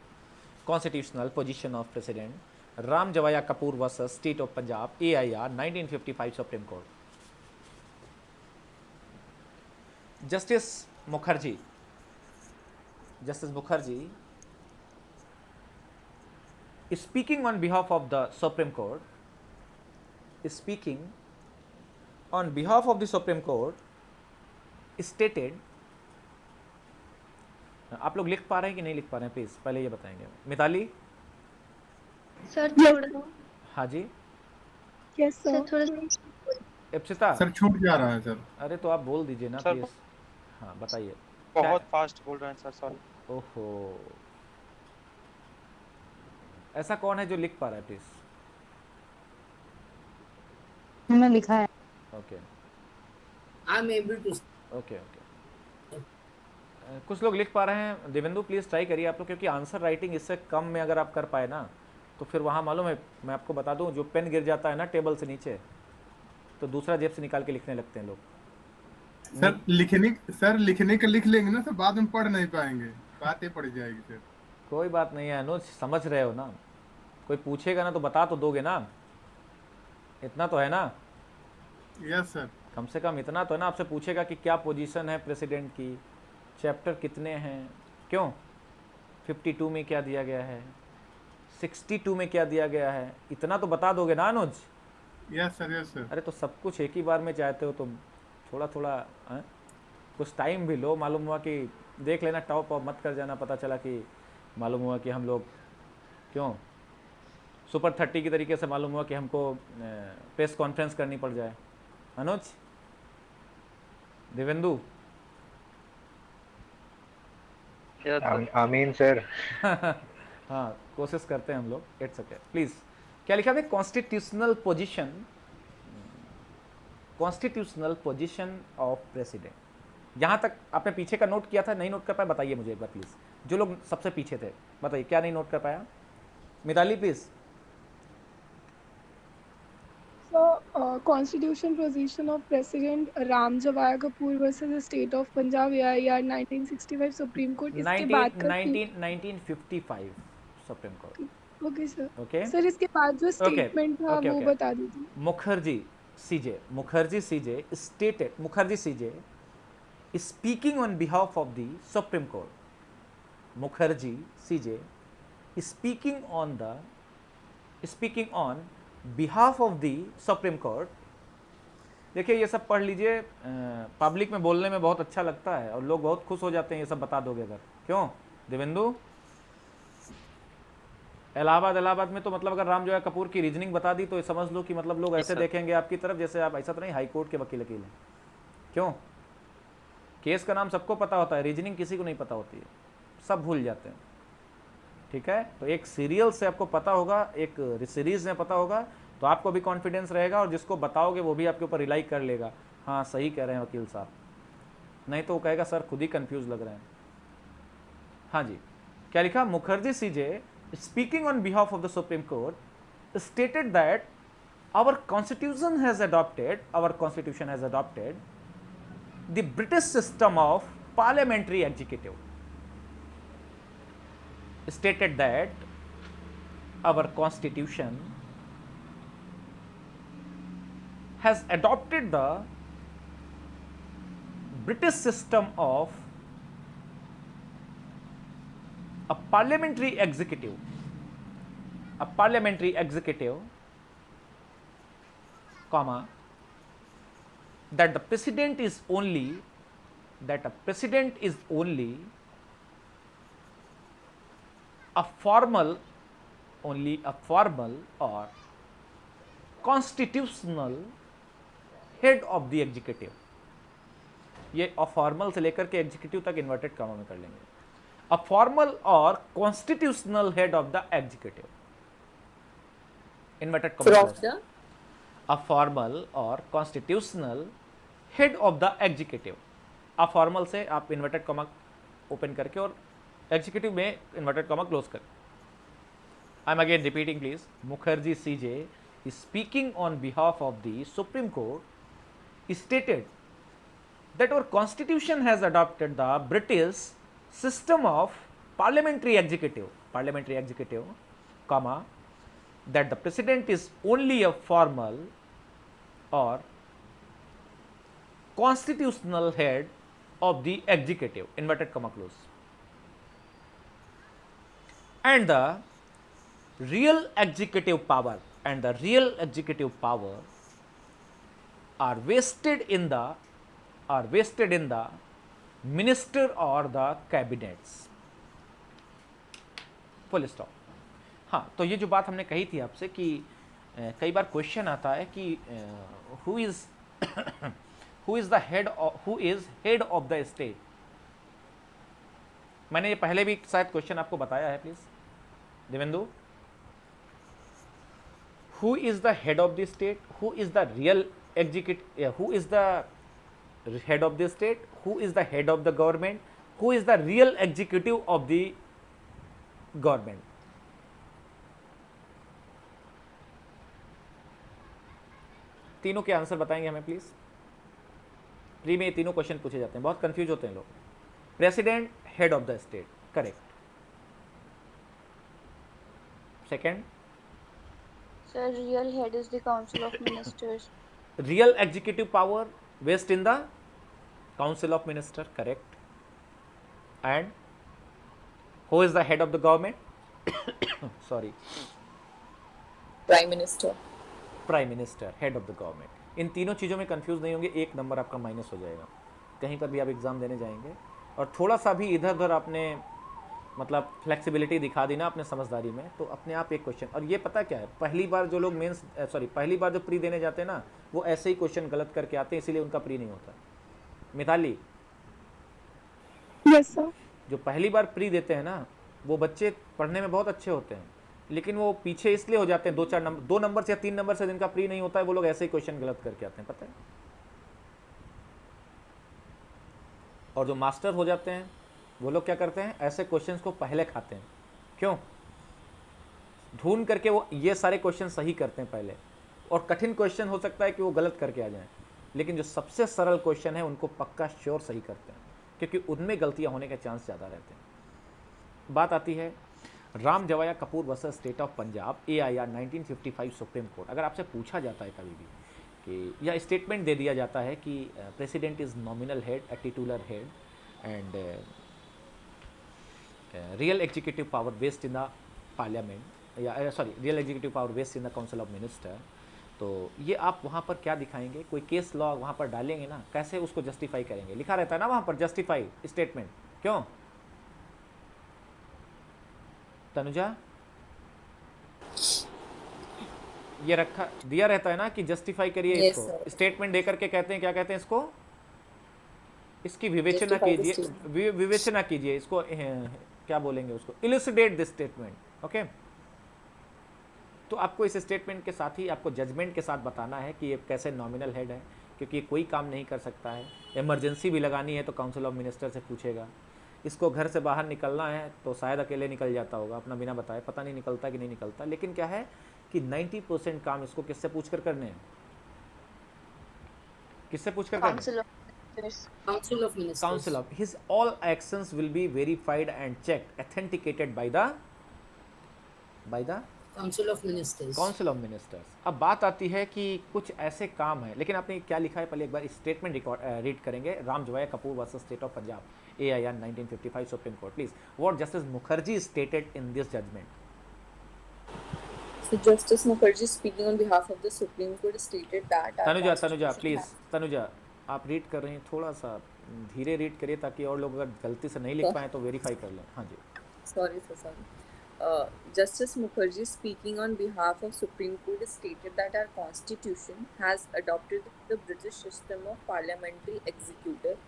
Constitutional position of president, Ram Jawaya Kapur versus state of Punjab, AIR 1955 supreme court. Justice Mukherjee speaking on behalf of the Supreme Court, stated, आप लोग लिख पा रहे हैं कि नहीं लिख पा रहे हैं प्लीज पहले ये बताएंगे। मिताली सर थोड़ा, हाँ जी, सर थोड़ा इप्सिता, सर छूट जा रहा है सर। अरे तो आप बोल दीजिए ना सर प्लीज। हाँ बताइए क्या। बहुत फास्ट बोल रहे हैं सर, सॉरी। ओहो, ऐसा कौन है जो लिख पा रहा है प्लीज? मैंने लिखा है। Okay I am able to. Okay okay. कुछ लोग लिख पा रहे हैं। देवेंदु प्लीज़ ट्राई करिए आप लोग, क्योंकि आंसर राइटिंग इससे कम में अगर आप कर पाए ना तो फिर वहाँ मालूम है, मैं आपको बता दूँ, जो पेन गिर जाता है ना टेबल से नीचे तो दूसरा जेब से निकाल के लिखने लगते हैं लोग। सर लिखने का लिख लेंगे ना सर, बाद में पढ़ नहीं पाएंगे, बातें पड़ जाएगी सर। कोई बात नहीं है अनुज, समझ रहे हो ना, कोई पूछेगा ना तो बता तो दोगे ना, इतना तो है ना। Yes sir. कम से कम इतना तो है ना, आपसे पूछेगा कि क्या पोजीशन है प्रेसिडेंट की, चैप्टर कितने हैं, क्यों 52 में क्या दिया गया है, 62 में क्या दिया गया है, इतना तो बता दोगे ना Anuj. Yes sir, yes sir. अरे तो सब कुछ एक ही बार में चाहते हो तुम, थोड़ा थोड़ा कुछ टाइम भी लो। मालूम हुआ कि देख लेना, टॉप ऑफ मत कर जाना, पता चला कि मालूम हुआ कि हम लोग क्यों सुपर 30 की तरीके से मालूम हुआ कि हमको प्रेस कॉन्फ्रेंस करनी पड़ जाए। अनुज, देवेंदु, आमीन सर। हाँ कोशिश करते हैं हम लोग। It's okay please. क्या लिखा है? Constitutional position, constitutional position of president. यहाँ तक आपने पीछे का नोट किया था, नहीं नोट कर पाया बताइए मुझे एक बार प्लीज़। जो लोग सबसे पीछे थे बताइए क्या नहीं नोट कर पाया। Mitali please. Constitution position of President Ram Jawahar Kapoor versus the State of Punjab AIR 1965 Supreme Court इसके बाद का 1955 supreme court. Okay sir. Okay sir इसके बाद जो स्टेटमेंट था वो बता दीजिए। मुखर्जी सीजे stated, Mukherjee CJ is speaking on behalf of the Supreme Court. Mukherjee CJ is speaking on behalf of the Supreme Court. देखिए ये सब पढ़ लीजिए, पब्लिक में बोलने में बहुत अच्छा लगता है और लोग बहुत खुश हो जाते हैं ये सब बता दोगे अगर। क्यों देवेंदु? इलाहाबाद में तो मतलब अगर राम जवाहर कपूर की रीजनिंग बता दी तो समझ लो कि मतलब लोग ऐसे देखेंगे आपकी तरफ जैसे आप ऐसा तो नहीं हाई कोर्ट के वकील हैं। क्यों? केस का नाम सबको पता होता है, रीजनिंग किसी को नहीं पता होती है, सब भूल जाते हैं। ठीक है, तो एक सीरियल से आपको पता होगा, एक सीरीज में पता होगा तो आपको भी कॉन्फिडेंस रहेगा और जिसको बताओगे वो भी आपके ऊपर रिलाई कर लेगा, हाँ सही कह रहे हैं वकील साहब, नहीं तो वो कहेगा सर खुद ही कंफ्यूज लग रहे हैं। हाँ जी, क्या लिखा? मुखर्जी सीजे speaking on behalf of the Supreme Court stated that our constitution has adopted the British system of parliamentary executive. Stated that our constitution has adopted the British system of a parliamentary executive, comma, that the president is only a formal or constitutional head of the executive. ये अफॉर्मल से लेकर के एग्जीक्यूटिव तक इन्वर्टेड कामा में कर लेंगे। A formal or constitutional head of the executive. Inverted commas. A formal or constitutional head of the executive. A formal से आप inverted comma open करके और executive में inverted comma close कर। I'm again repeating please. Mukherjee CJ is speaking on behalf of the Supreme Court, stated that our constitution has adopted the British system of parliamentary executive, comma, that the president is only a formal or constitutional head of the executive, inverted comma close, and the real executive power are vested in the minister और द कैबिनेट्स, फुल स्टॉप। हाँ, तो ये जो बात हमने कही थी आपसे कि कई बार क्वेश्चन आता है कि who is who is head of the state? मैंने ये पहले भी शायद क्वेश्चन आपको बताया है, please Devendu. Who is the head of the state? Who is the real executive? Who is the head of the state? Who is the head of the government? Who is the real executive of the government? तीनों के आंसर बताएंगे हमें प्लीज। प्री में ये तीनों क्वेश्चन पूछे जाते हैं, बहुत कंफ्यूज होते हैं लोग। President, head of the state, correct. Second, Sir, real head is the Council of Ministers. Real executive power vest in the council of minister, correct. And who is the head of the government? Sorry, Prime Minister. Prime minister, head of the government. इन तीनों चीज़ों में कंफ्यूज नहीं होंगे, एक नंबर आपका माइनस हो जाएगा कहीं पर भी आप एग्ज़ाम देने जाएंगे। और थोड़ा सा भी इधर उधर आपने मतलब फ्लेक्सिबिलिटी दिखा दी ना अपने समझदारी में, तो अपने आप एक क्वेश्चन। और ये पता क्या है, पहली बार जो लोग पहली बार जो प्री देने जाते हैं ना, वो ऐसे ही क्वेश्चन गलत करके आते हैं, इसीलिए उनका प्री नहीं होता। Mitali, yes sir. जो पहली बार प्री देते हैं ना, वो बच्चे पढ़ने में बहुत अच्छे होते हैं, लेकिन वो पीछे इसलिए हो जाते हैं 2 नंबर से या 3 नंबर से जिनका प्री नहीं होता है, वो लोग ऐसे ही क्वेश्चन गलत करके आते हैं, पता है। और जो मास्टर हो जाते हैं वो लोग क्या करते हैं, ऐसे क्वेश्चंस को पहले खाते हैं। क्यों? ढूंढ करके वो ये सारे क्वेश्चन सही करते हैं पहले, और कठिन क्वेश्चन हो सकता है कि वो गलत करके आ जाएं, लेकिन जो सबसे सरल क्वेश्चन है उनको पक्का श्योर सही करते हैं, क्योंकि उनमें गलतियां होने के चांस ज़्यादा रहते हैं। बात आती है Ram Jawaya Kapur versus state of Punjab, AIR 1955 supreme court. अगर आपसे पूछा जाता है कभी भी कि या स्टेटमेंट दे दिया जाता है कि president is nominal head, a titular head, and real executive power vest in the parliament, या real executive power vest in the council of minister, तो ये आप वहाँ पर क्या दिखाएंगे? कोई केस लॉ वहाँ पर डालेंगे ना, कैसे उसको जस्टिफाई करेंगे? लिखा रहता है ना वहाँ पर जस्टिफाई स्टेटमेंट, क्यों? तनुजा, ये रखा दिया रहता है ना कि जस्टिफाई करिए Yes, इसको। sir. स्टेटमेंट दे करके कहते हैं, क्या कहते हैं इसको? इसकी विवेचना Justify the कीजिए, statement. विवेचना कीजिए इसको, क्या बोलेंगे उसको? इलुसिडेट दिस स्टेटमेंट। ओके, तो आपको इस स्टेटमेंट के साथ ही आपको जजमेंट के साथ बताना है कि ये कैसे नॉमिनल हेड है, क्योंकि ये कोई काम नहीं कर सकता है। इमरजेंसी भी लगानी है तो काउंसिल ऑफ मिनिस्टर से पूछेगा। इसको घर से बाहर निकलना है तो शायद अकेले निकल जाता होगा अपना बिना बताए, पता नहीं निकलता कि नहीं निकलता, लेकिन क्या है कि 90% काम इसको किससे पूछ कर करने हैं? किससे पूछ कर करने हैं? Council of Ministers. Council of Ministers. Council of his all actions will be verified and checked, authenticated by the Council of Ministers. Council of ministers. अब बात आती है कि कुछ ऐसे काम है, लेकिन आपने क्या लिखा है पहले एक बार स्टेटमेंट रीड करेंगे। Ram Jawaya Kapur versus state of Punjab, AIR 1955 supreme court, please. What justice Mukherjee stated in this judgement? So Justice Mukherjee, speaking on behalf of the Supreme Court, stated that our Tanuja constitution please, has- Tanuja आप रीड कर रहे हैं, थोड़ा सा धीरे रीड करिए ताकि और लोग अगर गलती से नहीं लिख पाए तो वेरीफाई कर लें। हाँ जी। Sorry, sir, sorry. Justice Mukherjee, speaking on behalf of Supreme Court, stated that our Constitution has adopted the British system of parliamentary executive,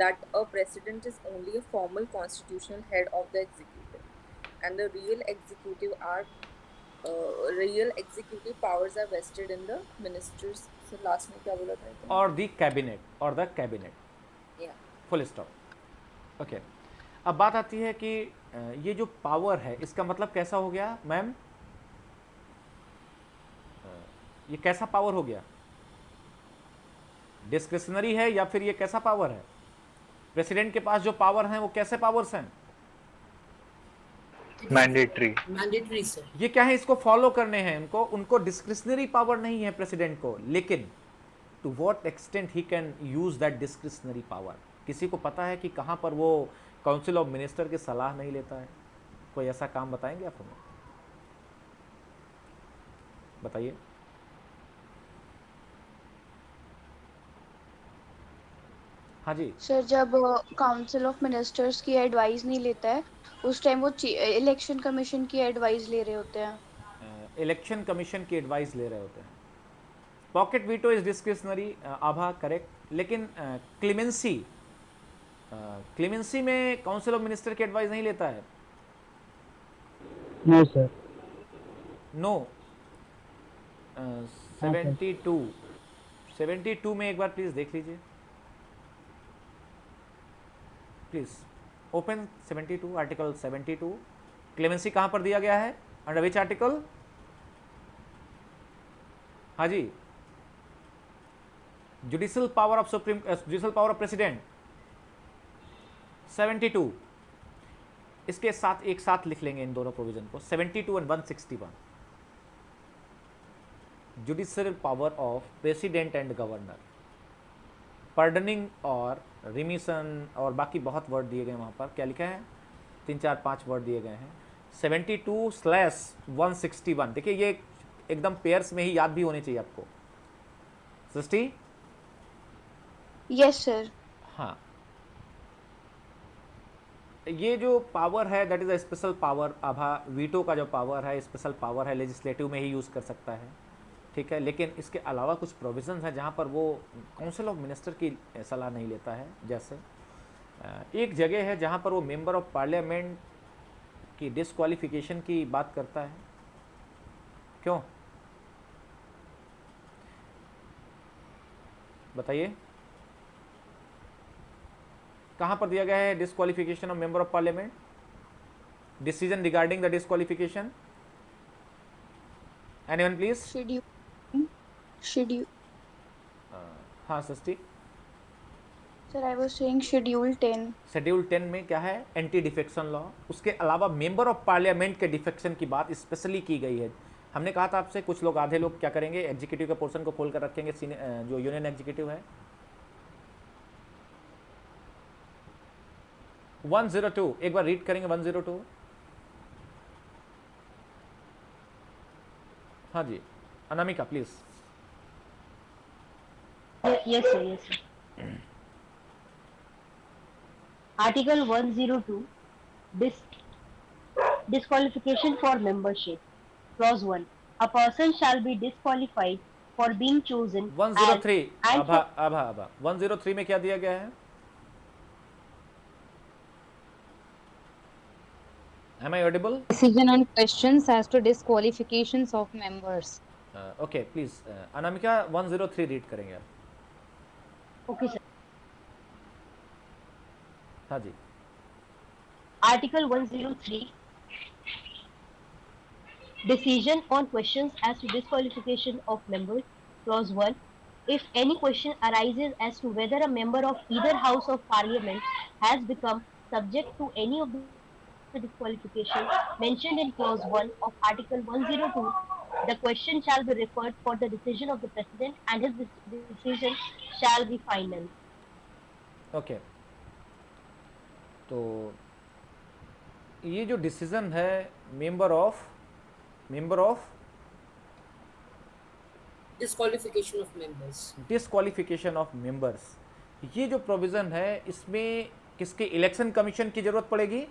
that a president is only a formal constitutional head of the executive, and the real executive powers are vested in the ministers. So last में क्या बोला था? और the cabinet, Yeah. Full stop. Okay, अब बात आती है कि ये जो पावर है इसका मतलब कैसा हो गया मैम? ये कैसा पावर हो गया? डिस्क्रिशनरी है या फिर ये कैसा पावर है? प्रेसिडेंट के पास जो पावर हैं वो कैसे पावर्स हैं? मैंडेटरी। Mandatory, sir. ये क्या है? इसको फॉलो करने हैं उनको डिस्क्रिशनरी पावर नहीं है प्रेसिडेंट को, लेकिन to what extent he can use that discretionary power? किसी को पता है कि कहाँ पर वो काउंसिल ऑफ मिनिस्टर की सलाह नहीं लेता है? कोई ऐसा काम बताएंगे आप हमें? बताइए। हाँ जी। सर, जब काउंसिल ऑफ मिनिस्टर्स की एडवाइस नहीं लेता है, उस टाइम वो इलेक्शन कमीशन की एडवाइस ले रहे होते हैं। इलेक्शन कमीशन की एडवाइस ले रहे होते हैं। Pocket veto is discretionary, Abha correct, लेकिन क्लेमेंसी, क्लेमेंसी में काउंसिल ऑफ मिनिस्टर की एडवाइस नहीं लेता है। No sir. नो। 72 में एक बार प्लीज देख लीजिए, प्लीज ओपन 72, आर्टिकल 72। क्लेमेंसी कहां पर दिया गया है, अंडर विच आर्टिकल? हाँ जी, judicial power of supreme, judicial power of president 72। इसके साथ एक साथ लिख लेंगे इन दोनों प्रोविजन को, 72 and 161। Judicial power of president and governor, pardoning और रिमिशन और बाकी बहुत वर्ड दिए गए वहाँ पर। क्या लिखा है? 3 4 5 वर्ड दिए गए हैं। 72/161, देखिए ये एकदम पेयर्स में ही याद भी होने चाहिए आपको। सृष्टि? Yes sir. हाँ, ये जो पावर है that is a special power. Abha, veto का जो पावर है स्पेशल पावर है, लेजिस्लेटिव में ही यूज़ कर सकता है, ठीक है। लेकिन इसके अलावा कुछ प्रोविजंस हैं जहाँ पर वो काउंसिल ऑफ मिनिस्टर की सलाह नहीं लेता है। जैसे एक जगह है जहाँ पर वो मेंबर ऑफ पार्लियामेंट की डिस्क्वालिफिकेशन की बात करता है। क्यों बताइए, कहाँ पर दिया गया है disqualification of member of parliament? Decision regarding the disqualification, anyone please? Schedule. हाँ Srishti? Sir I was saying schedule 10। Schedule 10 में क्या है? Anti defection law. उसके अलावा मेंबर ऑफ पार्लियामेंट के डिफेक्शन की बात स्पेशली की गई है। हमने कहा था आपसे कुछ लोग, आधे लोग क्या करेंगे, एग्जीक्यूटिव के पोर्शन को खोल कर रखेंगे, जो यूनियन एग्जीक्यूटिव है। 102 एक बार रीड करेंगे 102। हाँ जी, Anamika please. Yes, sir. Yes, sir. Article 102, disqualification for membership. Clause 1. A person shall be disqualified for being chosen 103 and आभा आभा आभा 103 में क्या दिया गया है? Am I audible? Decision on questions as to disqualifications of members. Okay, please. Anamika 103 read करेंगे आप। Okay, sir. हाँ जी। Article 103, decision on questions as to disqualification of members. Clause 1. If any question arises as to whether a member of either House of Parliament has become subject to any of the disqualification mentioned in Clause 1 of Article 102, the question shall be referred for the decision of the President and his decision shall be final. Okay. तो ये जो डिसीजन है member of Disqualification of members. Disqualification of members, ये जो प्रोविजन है इसमें किसके इलेक्शन कमीशन की जरूरत पड़ेगी?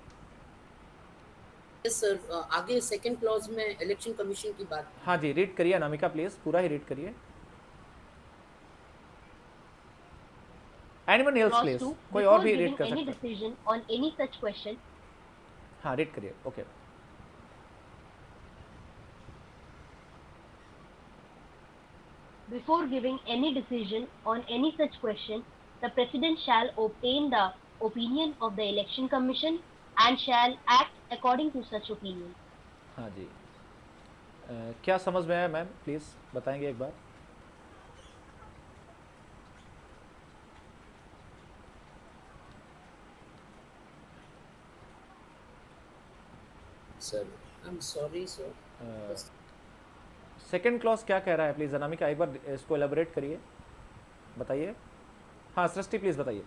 Yes, sir. आगे सेकंड क्लॉज में इलेक्शन कमीशन की बात। हाँ जी, रीड करिए अनामिका प्लीज, पूरा ही रीड करिए। Anyone else Clause please, 2. कोई और Before भी रीड giving कर any सकता है। decision on any such question, हाँ रीड करिए। Okay. before giving any decision on any such question, the President shall obtain the opinion of the Election Commission and shall act according to such opinion. हाँ जी, क्या समझ में आया मैम, प्लीज बताएंगे एक बार? Sir I am sorry sir. Second clause क्या कह रहा है प्लीज अनामिका, एक बार इसको एलाबोरेट करिए, बताइए। हाँ सृष्टि प्लीज बताइए।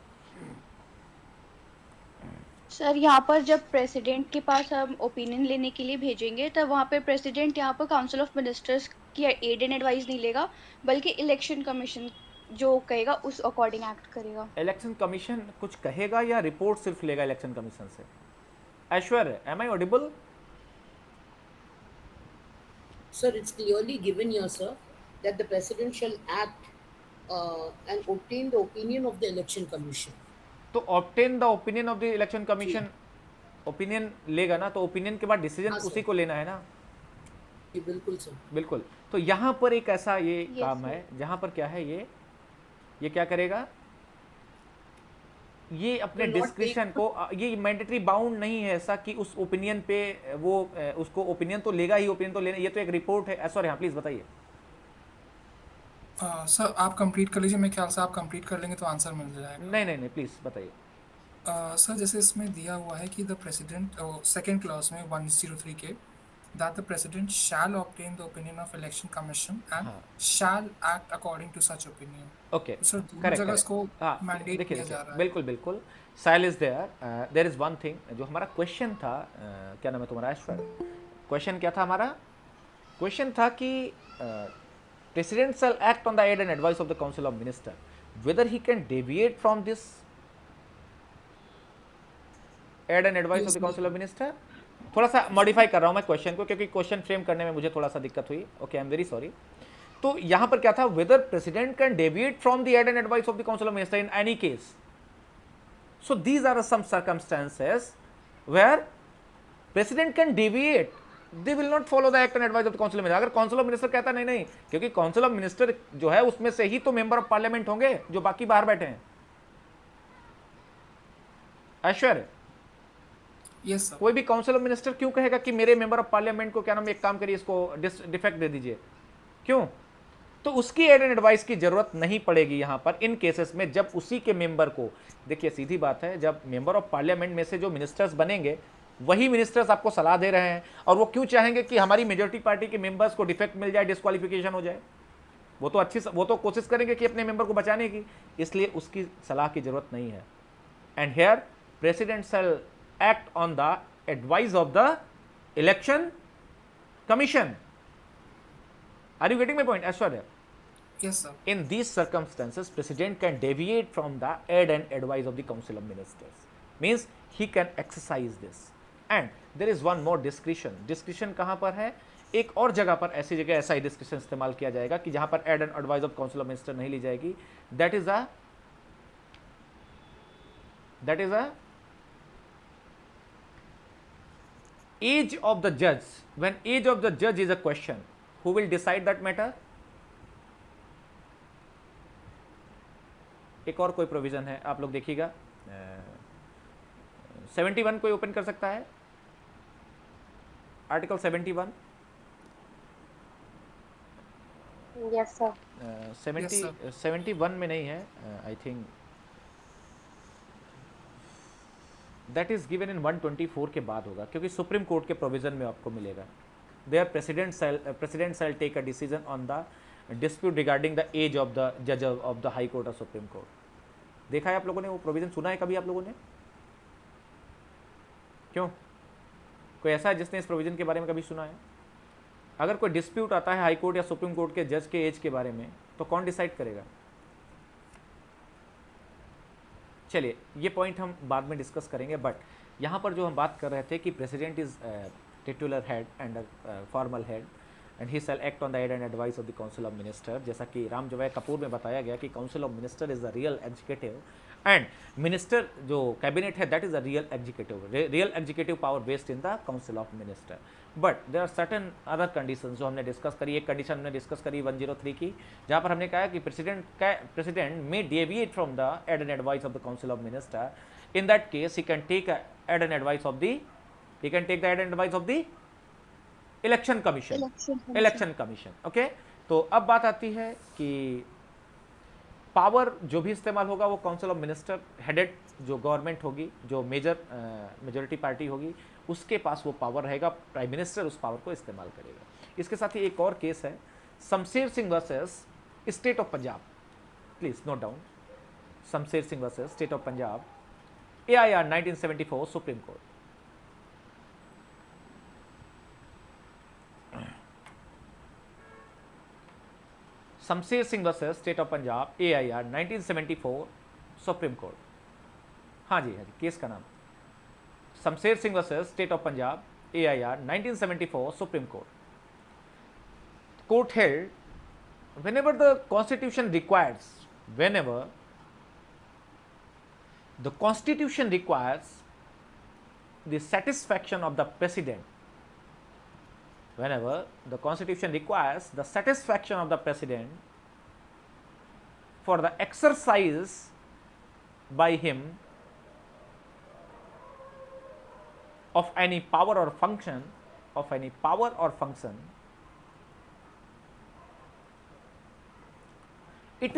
सर यहाँ पर जब प्रेसिडेंट के पास हम ओपिनियन लेने के लिए भेजेंगे तब वहाँ पे प्रेसिडेंट यहाँ पर काउंसिल ऑफ मिनिस्टर्स की एड एंड एडवाइस नहीं लेगा, बल्कि इलेक्शन कमीशन जो कहेगा उस अकॉर्डिंग एक्ट करेगा। इलेक्शन कमीशन कुछ कहेगा या रिपोर्ट सिर्फ लेगा इलेक्शन कमीशन से? Aishwarya, am I audible? Sir, it's clearly given here, sir, that the president shall act and obtain the opinion of the election commission. तो obtain the opinion of the election commission, opinion लेगा ना, तो ओपिनियन के बाद डिसीजन हाँ, उसी सर। को लेना है ना। जी बिल्कुल सर। बिल्कुल। तो यहाँ पर एक ऐसा ये Yes, काम sir. है जहाँ पर क्या है, ये क्या करेगा, ये अपने Will not डिस्क्रिप्शन को, ये मैंडेटरी बाउंड नहीं है ऐसा कि उस ओपिनियन पे वो उसको ओपिनियन तो लेगा ही, ओपिनियन तो लेना, ये तो एक रिपोर्ट है। सॉरी हाँ, प्लीज बताइए। सर आप कंप्लीट कर लीजिए, मेरे ख्याल से आप कंप्लीट कर लेंगे तो आंसर मिल जाएगा। नहीं प्लीज बताइए। सर जैसे इसमें दिया हुआ है कि द प्रेसिडेंट, सेकेंड क्लॉज में 103 के, that the president shall obtain the opinion of election commission and हाँ। shall act according to such opinion. Okay, sir दोनों करेक्ट जगह इसको हाँ, मैंडेट देखिए किया जा रहा है। बिल्कुल बिल्कुल, साइल is there. There is one thing, जो हमारा क्वेश्चन था, क्या नाम है तुम्हारा ऐश्वर्य, क्वेश्चन क्या था हमारा? क्वेश्चन था कि president shall act on the aid and advice of the council of minister, whether he can deviate from this aid and advice of the council of minister. थोड़ा सा मॉडिफाई कर रहा हूं मैं क्वेश्चन को, क्योंकि क्वेश्चन फ्रेम करने में मुझे थोड़ा सा दिक्कत हुई। Okay, I am very sorry. तो यहां पर क्या था, whether president can deviate from the aid and advice of the council of minister in any case. So these are some circumstances where president can deviate, they will not follow the act and advice of the council of minister. अगर काउंसिल ऑफ मिनिस्टर कहता नहीं, क्योंकि काउंसिल ऑफ मिनिस्टर जो है उसमें से ही तो मेंबर ऑफ पार्लियामेंट होंगे जो बाकी बाहर बैठे हैं। ऐश्वर्य, यस सर। कोई भी काउंसिल ऑफ मिनिस्टर क्यों कहेगा कि मेरे मेंबर ऑफ पार्लियामेंट को क्या नाम, एक काम करिए, इसको डिफेक्ट दे दीजिए, क्यों? तो उसकी एड एंड एडवाइस की जरूरत नहीं पड़ेगी यहां पर इन केसेस में, जब उसी के मेंबर को, देखिए सीधी बात है, जब मेंबर ऑफ पार्लियामेंट में से जो मिनिस्टर्स बनेंगे वही मिनिस्टर्स आपको सलाह दे रहे हैं, और वो क्यों चाहेंगे कि हमारी मेजोरिटी पार्टी के मेंबर्स को डिफेक्ट मिल जाए, डिस्क्वालिफिकेशन हो जाए? वो तो कोशिश करेंगे कि अपने मेंबर को बचाने की, इसलिए उसकी सलाह की जरूरत नहीं है। And here president shell act on the advice of the election commission. Are you getting my point, Aishwarya? Yes sir. In these circumstances, president can deviate from the aid and advice of the council of ministers, means he can exercise this. And there is one more discretion. Discretion कहाँ पर है? एक और जगह पर, ऐसी जगह ऐसा ही डिस्क्रिप्शन इस्तेमाल किया जाएगा कि जहां पर aid and advice of council of minister नहीं ली जाएगी। That is a age of the judge. When age of the judge is a question, who will decide that matter? एक और कोई प्रोविजन है, आप लोग देखिएगा, 71 कोई ओपन कर सकता है, आर्टिकल 71। Yes, sir. 71 में नहीं है, I think that is given in 124 के बाद होगा, क्योंकि सुप्रीम कोर्ट के प्रोविजन में आपको मिलेगा। There president shall take a decision on the dispute regarding the age of the जज ऑफ द हाई कोर्ट और सुप्रीम कोर्ट। देखा है आप लोगों ने वो प्रोविजन, सुना है कभी आप लोगों ने? क्यों, कोई ऐसा है जिसने इस प्रोविजन के बारे में कभी सुना है? अगर कोई डिस्प्यूट आता है हाई कोर्ट या सुप्रीम कोर्ट के जज के एज के बारे में, तो कौन डिसाइड करेगा? चलिए ये पॉइंट हम बाद में डिस्कस करेंगे, बट यहाँ पर जो हम बात कर रहे थे कि president is titular head and formal head and he shall act on the aid and advice of the council of minister. जैसा कि राम जवाय कपूर में बताया गया कि council of minister is the real executive and minister जो कैबिनेट है that is a real executive power based in the council of minister. But there are certain other condition जो हमने डिस्कस करी। एक कंडीशन हमने डिस्कस करी 103 की, जहाँ पर हमने कहा कि president may deviate from the aid and advice of the council of minister. In that case he can take aid and advice of the election commission. Okay, तो अब बात आती है कि पावर जो भी इस्तेमाल होगा वो काउंसिल ऑफ मिनिस्टर हेडेड जो गवर्नमेंट होगी, जो मेजोरिटी पार्टी होगी, उसके पास वो पावर रहेगा। प्राइम मिनिस्टर उस पावर को इस्तेमाल करेगा। इसके साथ ही एक और केस है, Shamsher Singh versus state of Punjab. Please note down, Shamsher Singh versus state of Punjab, AIR 1974 supreme court. Shamsher Singh versus state of Punjab, AIR 1974 supreme court. हाँ जी, केस का नाम Shamsher Singh versus state of Punjab, AIR 1974 supreme court. Court held whenever the constitution requires, whenever the constitution requires the satisfaction of the president, whenever the constitution requires the satisfaction of the president for the exercise by him of any power or function, it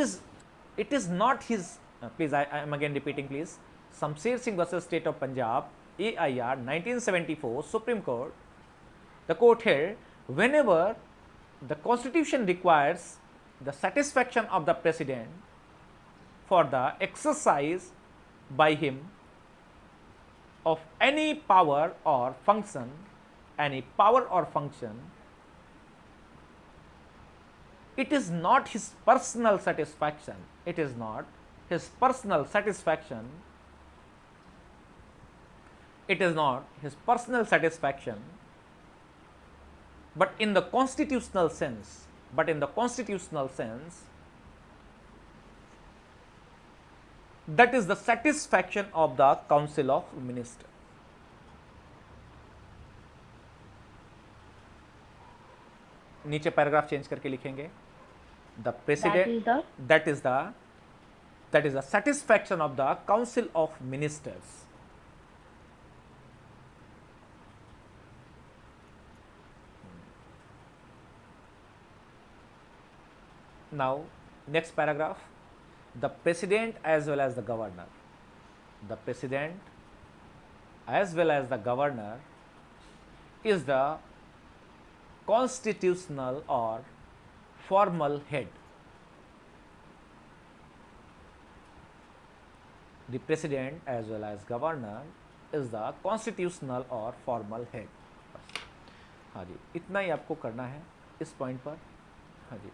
is not his, please I am again repeating, please, Shamsher Singh versus State of Punjab, AIR 1974, Supreme Court, the court held, whenever the constitution requires the satisfaction of the president for the exercise by him of any power or function, it is not his personal satisfaction, but in the constitutional sense, that is the satisfaction of the Council of Ministers. नीचे पैराग्राफ चेंज करके लिखेंगे, the president, that is the satisfaction of the Council of Ministers. Now next paragraph, the president as well as the governor, is the constitutional or formal head. The president as well as governor is the constitutional or formal head. हाँ जी, इतना ही आपको करना है इस पॉइंट पर. हाँ जी,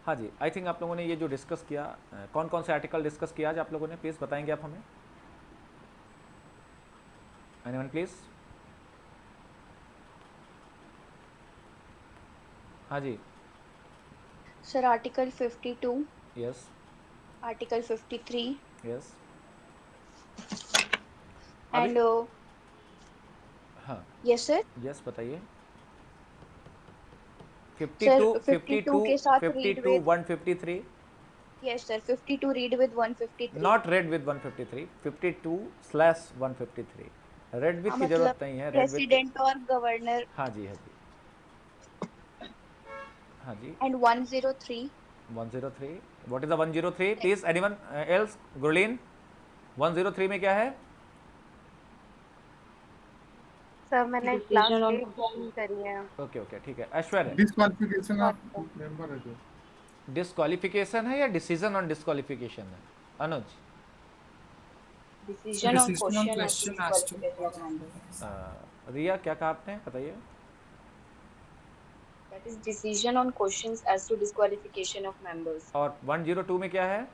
हाँ जी, आई थिंक आप लोगों ने ये जो डिस्कस किया, कौन कौन से आर्टिकल डिस्कस किया आज आप लोगों ने, प्लीज़ बताएंगे आप हमें. Anyone please. हाँ जी. Sir article 52, yes. Article 53 yes. And हाँ. Yes sir. यस बताइए. Sir, 52 के साथ 52 read with 153. Yes sir, 52 read with 153. Not read with 153. 52/153. Red with की जरूरत नहीं है. प्रेसिडेंट और गवर्नर. हाँ जी, हाँ जी, हाँ जी. And 103. 103. What is the 103? Please anyone else? Gurleen, 103 में क्या है? सर मैंने क्लास ज्वाइन करी है. ओके ओके, ठीक है. ऐश्वर्या, डिस्क्वालिफिकेशन ऑफ मेंबर है जो. डिस्क्वालिफिकेशन है या डिसीजन ऑन डिस्क्वालिफिकेशन है? Anuj, decision on question as to Riya क्या कहा आपने, बताइए. That is decision on questions as to disqualification of members. और 102 में क्या है?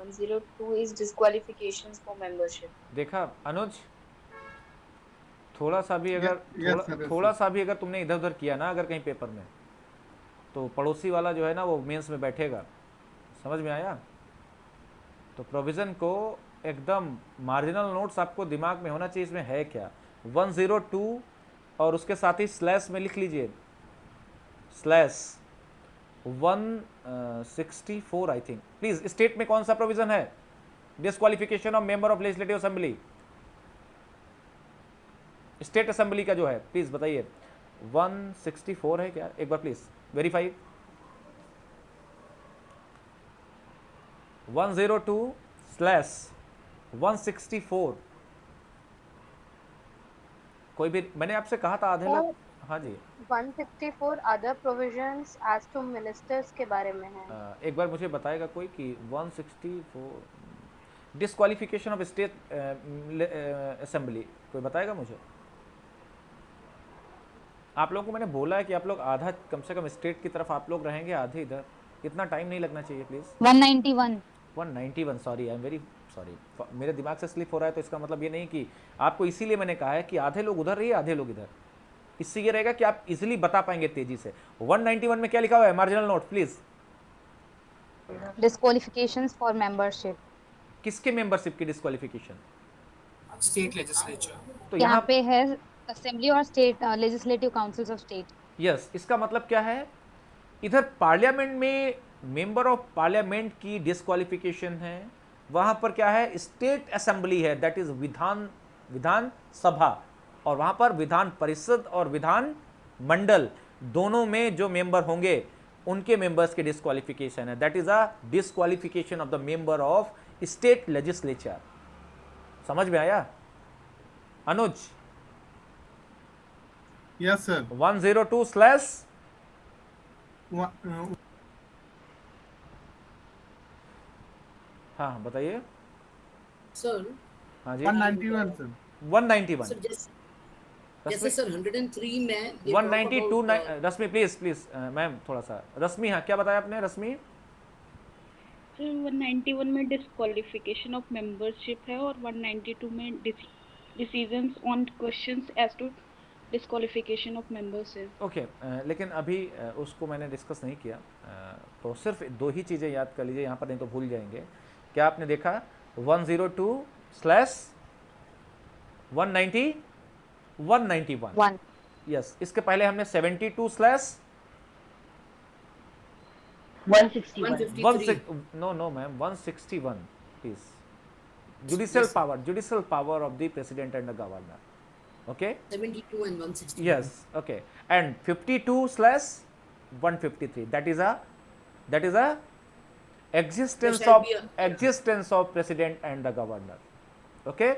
102 इज डिस्क्वालिफिकेशंस फॉर मेंबरशिप. देखा अनुज, थोड़ा सा भी अगर थोड़ा सा भी अगर तुमने इधर उधर किया ना, अगर कहीं पेपर में, तो पड़ोसी वाला जो है ना वो मेंस में बैठेगा. समझ में आया? तो प्रोविज़न को एकदम मार्जिनल नोट्स आपको दिमाग में होना चाहिए. इसमें है क्या? 102 और उसके साथ ही स्लैश में लिख लीजिए, slash 164 I think. Please state में कौन सा प्रोविज़न है? Disqualification of member of legislative assembly, state assembly का जो है, प्लीज बताइए. 164 है क्या? एक बार प्लीज वेरीफाई. 102/164. कोई भी, मैंने आपसे कहा था आधे लोग. हाँ जी. 164 other provisions as to ministers के बारे में है. एक बार मुझे बताएगा कोई कि 164 डिस्क्वालिफिकेशन ऑफ स्टेट असेंबली, कोई बताएगा मुझे? आप लोगों को मैंने बोला है कि आप लोग आधा कम से कम स्टेट की तरफ आप लोग रहेंगे, आधे इधर, इतना टाइम नहीं लगना चाहिए please. 191 191, sorry, I am very sorry, मेरे दिमाग से स्लिप हो रहा है, तो इसका मतलब ये नहीं कि आपको, इसीलिए मैंने कहा है कि आधे लोग उधर रहिए, आधे लोग इधर। इससे ये रहेगा कि आप इजीली बता पाएंगे तेजी से। 191 में क्या लिखा हुआ है? Marginal note please. disqualifications for membership। किसके मेंबरशिप की डिस्क्वालिफिकेशन? State legislature. तो यहाँ यहाँ पे है असेंबली और state legislative councils of state. Yes, इसका मतलब क्या है? इधर पार्लियामेंट में मेंबर ऑफ पार्लियामेंट की डिस्क्वालिफिकेशन है, वहां पर क्या है? स्टेट असेंबली है, दैट इज विधान सभा, और वहां पर विधान परिषद और विधान मंडल दोनों में जो मेंबर होंगे उनके मेंबर्स के डिस्क्वालिफिकेशन है, that is a disqualification of the member of state legislature. समझ में आया अनुज? Yes sir. 102 स्लैश हाँ बताइए सर। हाँ जी 191 सर। 191 सर जैसे सर 103 में 192 रश्मि प्लीज मैम थोड़ा सा। रश्मि, हाँ क्या बताया आपने रश्मि? सर 191 में डिस्क्वालिफिकेशन ऑफ मेंबरशिप है और 192 में decisions on questions as to disqualification of members है। ओके, लेकिन अभी उसको मैंने डिस्कस नहीं किया, तो सिर्फ दो ही चीज़ें याद कर लीजिए यहाँ पर, नहीं तो भूल जाएंगे। क्या आपने देखा? 102 स्लैश 190 191। यस, इसके पहले हमने 72 slash 161। No ma'am 161 please. Judicial power of the president and the governor. Okay, 72 and 160. yes, okay, and 52 slash 153, that is a existence of president and the governor. Okay,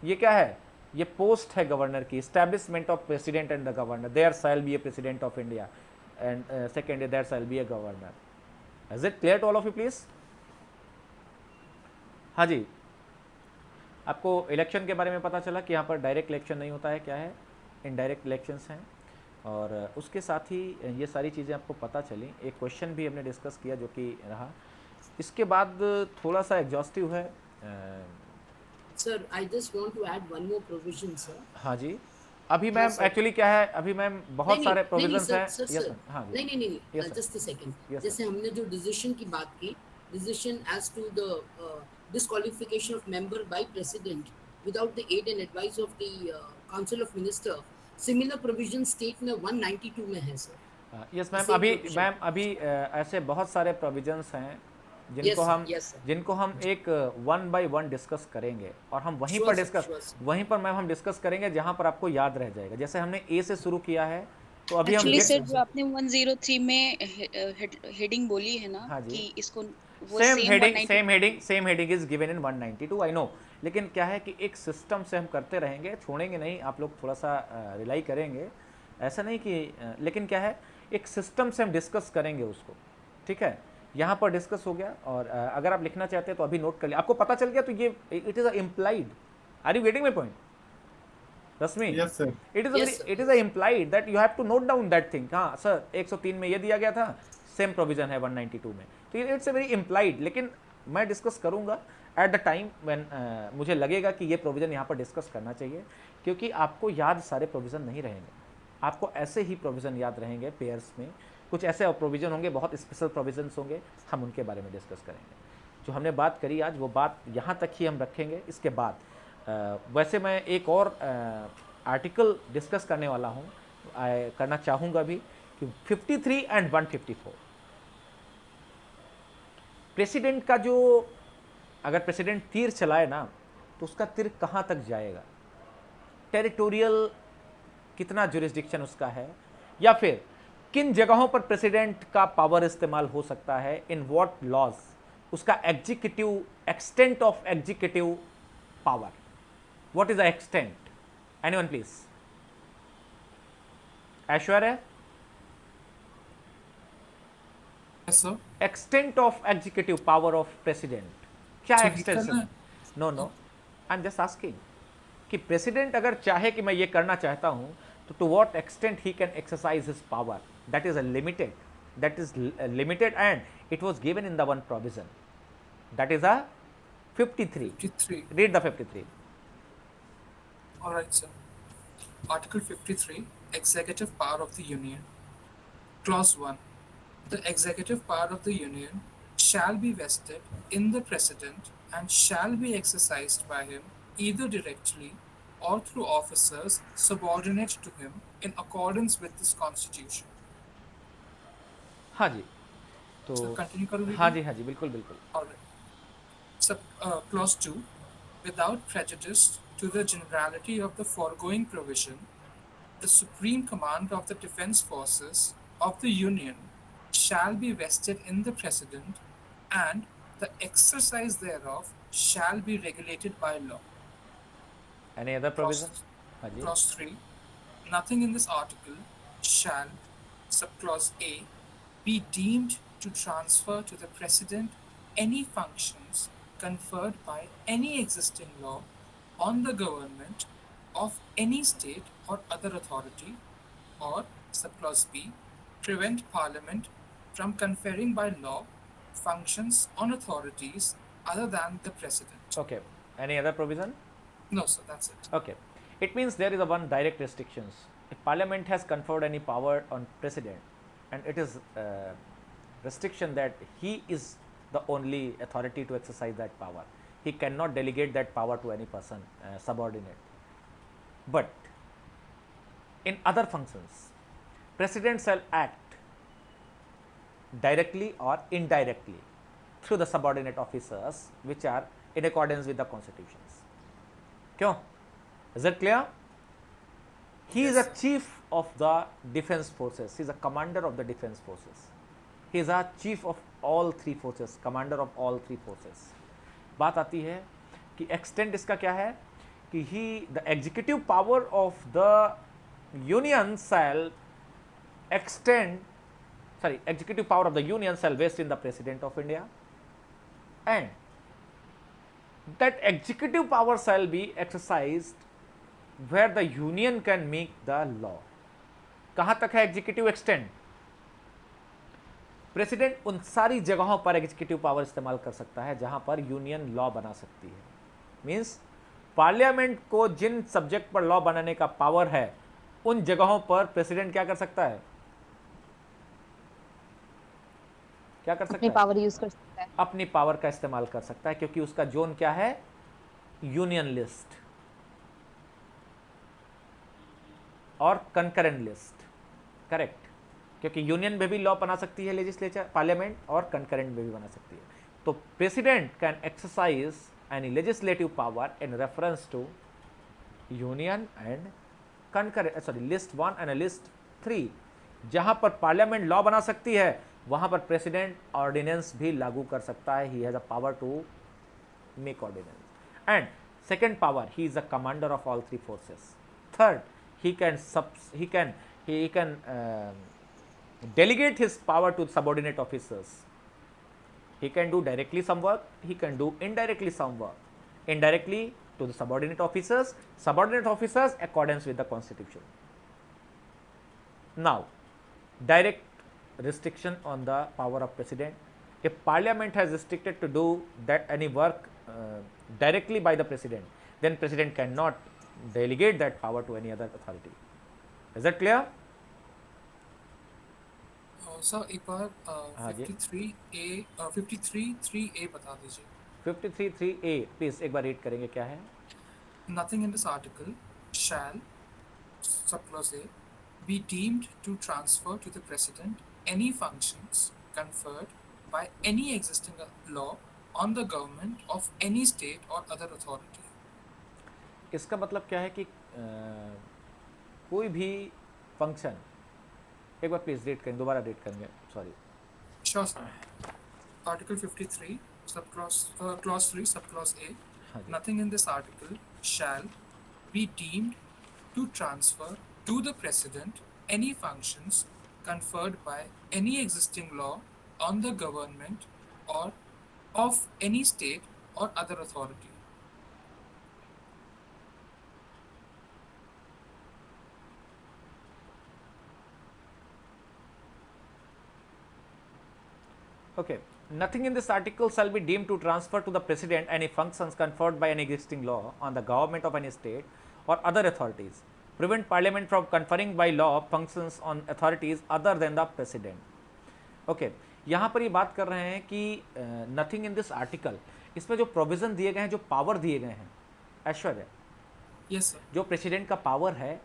ये क्या है? ये पोस्ट है गवर्नर की, establishment of president and the governor, there shall be a president of India and second there shall be a governor. Is it clear to all of you please? हाँ जी, आपको इलेक्शन के बारे में पता चला कि यहाँ पर डायरेक्ट इलेक्शन नहीं होता है, क्या है? इनडायरेक्ट इलेक्शंस हैं, और उसके साथ ही ये सारी चीज़ें आपको पता चली। एक क्वेश्चन भी हमने डिस्कस किया जो कि रहा, इसके बाद थोड़ा सा एग्जॉस्टिव है। Sir I just want to add one more provision sir. हाँ जी, अभी मैम एक्चुअली क्या है, अभी मैम बहुत सारे प्रोविजंस हैं। यस हाँ जी, नहीं जस्ट अ सेकंड। जैसे हमने जो डिसीजन की बात की, decision as to the disqualification of member by president without the aid and advice of the council of minister, similar provision state में 192 में है सर। यस मैम, अभी ऐसे बहुत सारे प्रोविजंस हैं जिनको हम एक 1 by 1 डिस्कस करेंगे, और हम वहीं पर मैम हम डिस्कस करेंगे जहां पर आपको याद रह जाएगा। जैसे हमने ए से शुरू किया है, तो अभी हम सर जो आपने 103 में हेडिंग बोली है ना, हाँ कि इसको same heading is given in 192, I know, लेकिन क्या है कि एक सिस्टम से हम करते रहेंगे, छोड़ेंगे नहीं। आप लोग थोड़ा सा रिलाई करेंगे, ऐसा नहीं कि लेकिन क्या है, एक सिस्टम से हम डिस्कस करेंगे उसको, ठीक है? यहाँ पर डिस्कस हो गया, और अगर आप लिखना चाहते हैं तो अभी नोट कर लिया, आपको पता चल गया, तो ये it is a implied. Are you getting my point Rashmi? Yes sir. It is a implied that you have to note down that thing. हाँ सर, 103 में ये दिया गया था, सेम प्रोविजन है 192 में, तो इट्स ए वेरी इम्प्लाइड। लेकिन मैं डिस्कस करूंगा एट द टाइम व्हेन मुझे लगेगा कि ये प्रोविज़न यहाँ पर डिस्कस करना चाहिए, क्योंकि आपको याद सारे प्रोविज़न नहीं रहेंगे, आपको ऐसे ही प्रोविज़न याद रहेंगे। पेयर्स में कुछ ऐसे प्रोविज़न होंगे, बहुत स्पेशल प्रोविजंस होंगे, हम उनके बारे में डिस्कस करेंगे। जो हमने बात करी आज, वो बात यहाँ तक ही हम रखेंगे। इसके बाद वैसे मैं एक और आर्टिकल डिस्कस करने वाला हूँ, करना चाहूँगा भी, कि 53 एंड 154 प्रेसिडेंट का जो, अगर प्रेसिडेंट तीर चलाए ना, तो उसका तीर कहाँ तक जाएगा, टेरिटोरियल कितना जुरिस्डिक्शन उसका है, या फिर किन जगहों पर प्रेसिडेंट का पावर इस्तेमाल हो सकता है, इन व्हाट लॉज, उसका executive extent of executive power, what is the extent? Anyone please? Aishwarya? Yes, sir. Extent of executive power of president क्या So he extension? can no no, I am just asking कि प्रेसिडेंट अगर चाहे कि मैं ये करना चाहता हूँ, तो to what extent he can exercise his power, that is a limited, that is limited, and it was given in the one provision, that is a 53. 53. Read the 53. All right, sir. Article 53, Executive Power of the Union. Clause 1. The executive power of the Union shall be vested in the President and shall be exercised by him either directly or through officers subordinate to him in accordance with this Constitution. हाँ जी, तो So continue करो हाँ reading. जी, बिल्कुल बिल्कुल. All right. Clause 2. Without prejudice to the generality of the foregoing provision, the supreme command of the defense forces of the Union shall be vested in the President, and the exercise thereof shall be regulated by law. Any other provision? हाँ जी. Clause 3. Nothing in this article shall, subclause A, be deemed to transfer to the President any functions conferred by any existing law on the government of any state or other authority, or, subclause B, prevent Parliament from conferring by law functions on authorities other than the President. Okay. Any other provision? No, sir, that's it. Okay. It means there is a one direct restrictions. If Parliament has conferred any power on President, and it is restriction that he is the only authority to exercise that power. He cannot delegate that power to any person subordinate. But in other functions, President shall act directly or indirectly through the subordinate officers which are in accordance with the constitutions. क्यों? Is it clear? He is a chief of the defense forces. He is a commander of the defense forces. He is a chief of all three forces, commander of all three forces. बात आती है कि extent इसका क्या है कि the executive power of the union shall executive power of the union shall vest in the President of India, and that executive power shall be exercised where the union can make the law. कहाँ तक है executive extend? प्रेसिडेंट उन सारी जगहों पर एग्जीक्यूटिव पावर इस्तेमाल कर सकता है जहां पर यूनियन लॉ बना सकती है. मींस पार्लियामेंट को जिन सब्जेक्ट पर लॉ बनाने का पावर है उन जगहों पर प्रेसिडेंट क्या कर सकता है? क्या कर सकता अपनी है? पावर यूज कर सकता है. अपनी पावर का इस्तेमाल कर सकता है क्योंकि उसका जोन क्या है? यूनियन लिस्ट और कंकरेंट लिस्ट. करेक्ट. क्योंकि यूनियन में भी लॉ बना सकती है लेजिस्लेचर, पार्लियामेंट, और कंकरेंट में भी बना सकती है. तो president can exercise any legislative power in reference to union and concurrent, sorry, list 1 एंड लिस्ट 3. जहां पर पार्लियामेंट लॉ बना सकती है वहां पर प्रेसिडेंट ऑर्डिनेंस भी लागू कर सकता है. He has a power to make ordinance. And second power, he is a commander of all three forces. Third, he can delegate his power to subordinate officers. He can do directly some work, he can do indirectly some work. Indirectly to the subordinate officers accordance with the constitution. Now, direct restriction on the power of president. If parliament has restricted to do that any work directly by the president, then president cannot delegate that power to any other authority. Is that clear? Sir एक बार 53(3)(a) बता दीजिए. 53(3)(a) प्लीज एक बार रीड करेंगे, क्या है? Nothing in this article shall, subclause A, be deemed to transfer to the president any functions conferred by any existing law on the government of any state or other authority. इसका मतलब क्या है कि कोई भी फंक्शन, एक बार प्लीज रीड करें, दोबारा रीड करेंगे, sorry. Sure, sir. Article 53, clause 3, subclause A. Nothing in this article shall be deemed to transfer to the president any functions conferred by any existing law on the government or of any state or other authority. Okay. Nothing in this article shall be deemed to transfer to the President any functions conferred by any existing law on the government of any state or other authorities. Prevent Parliament from conferring by law functions on authorities other than the President. Okay. यहाँ पर ये बात कर रहे हैं कि नथिंग इन दिस आर्टिकल, इसमें जो प्रोविजन दिए गए हैं, जो पावर दिए गए हैं, ऐश्वर्या, Yes, sir. जो प्रेसिडेंट का पावर है,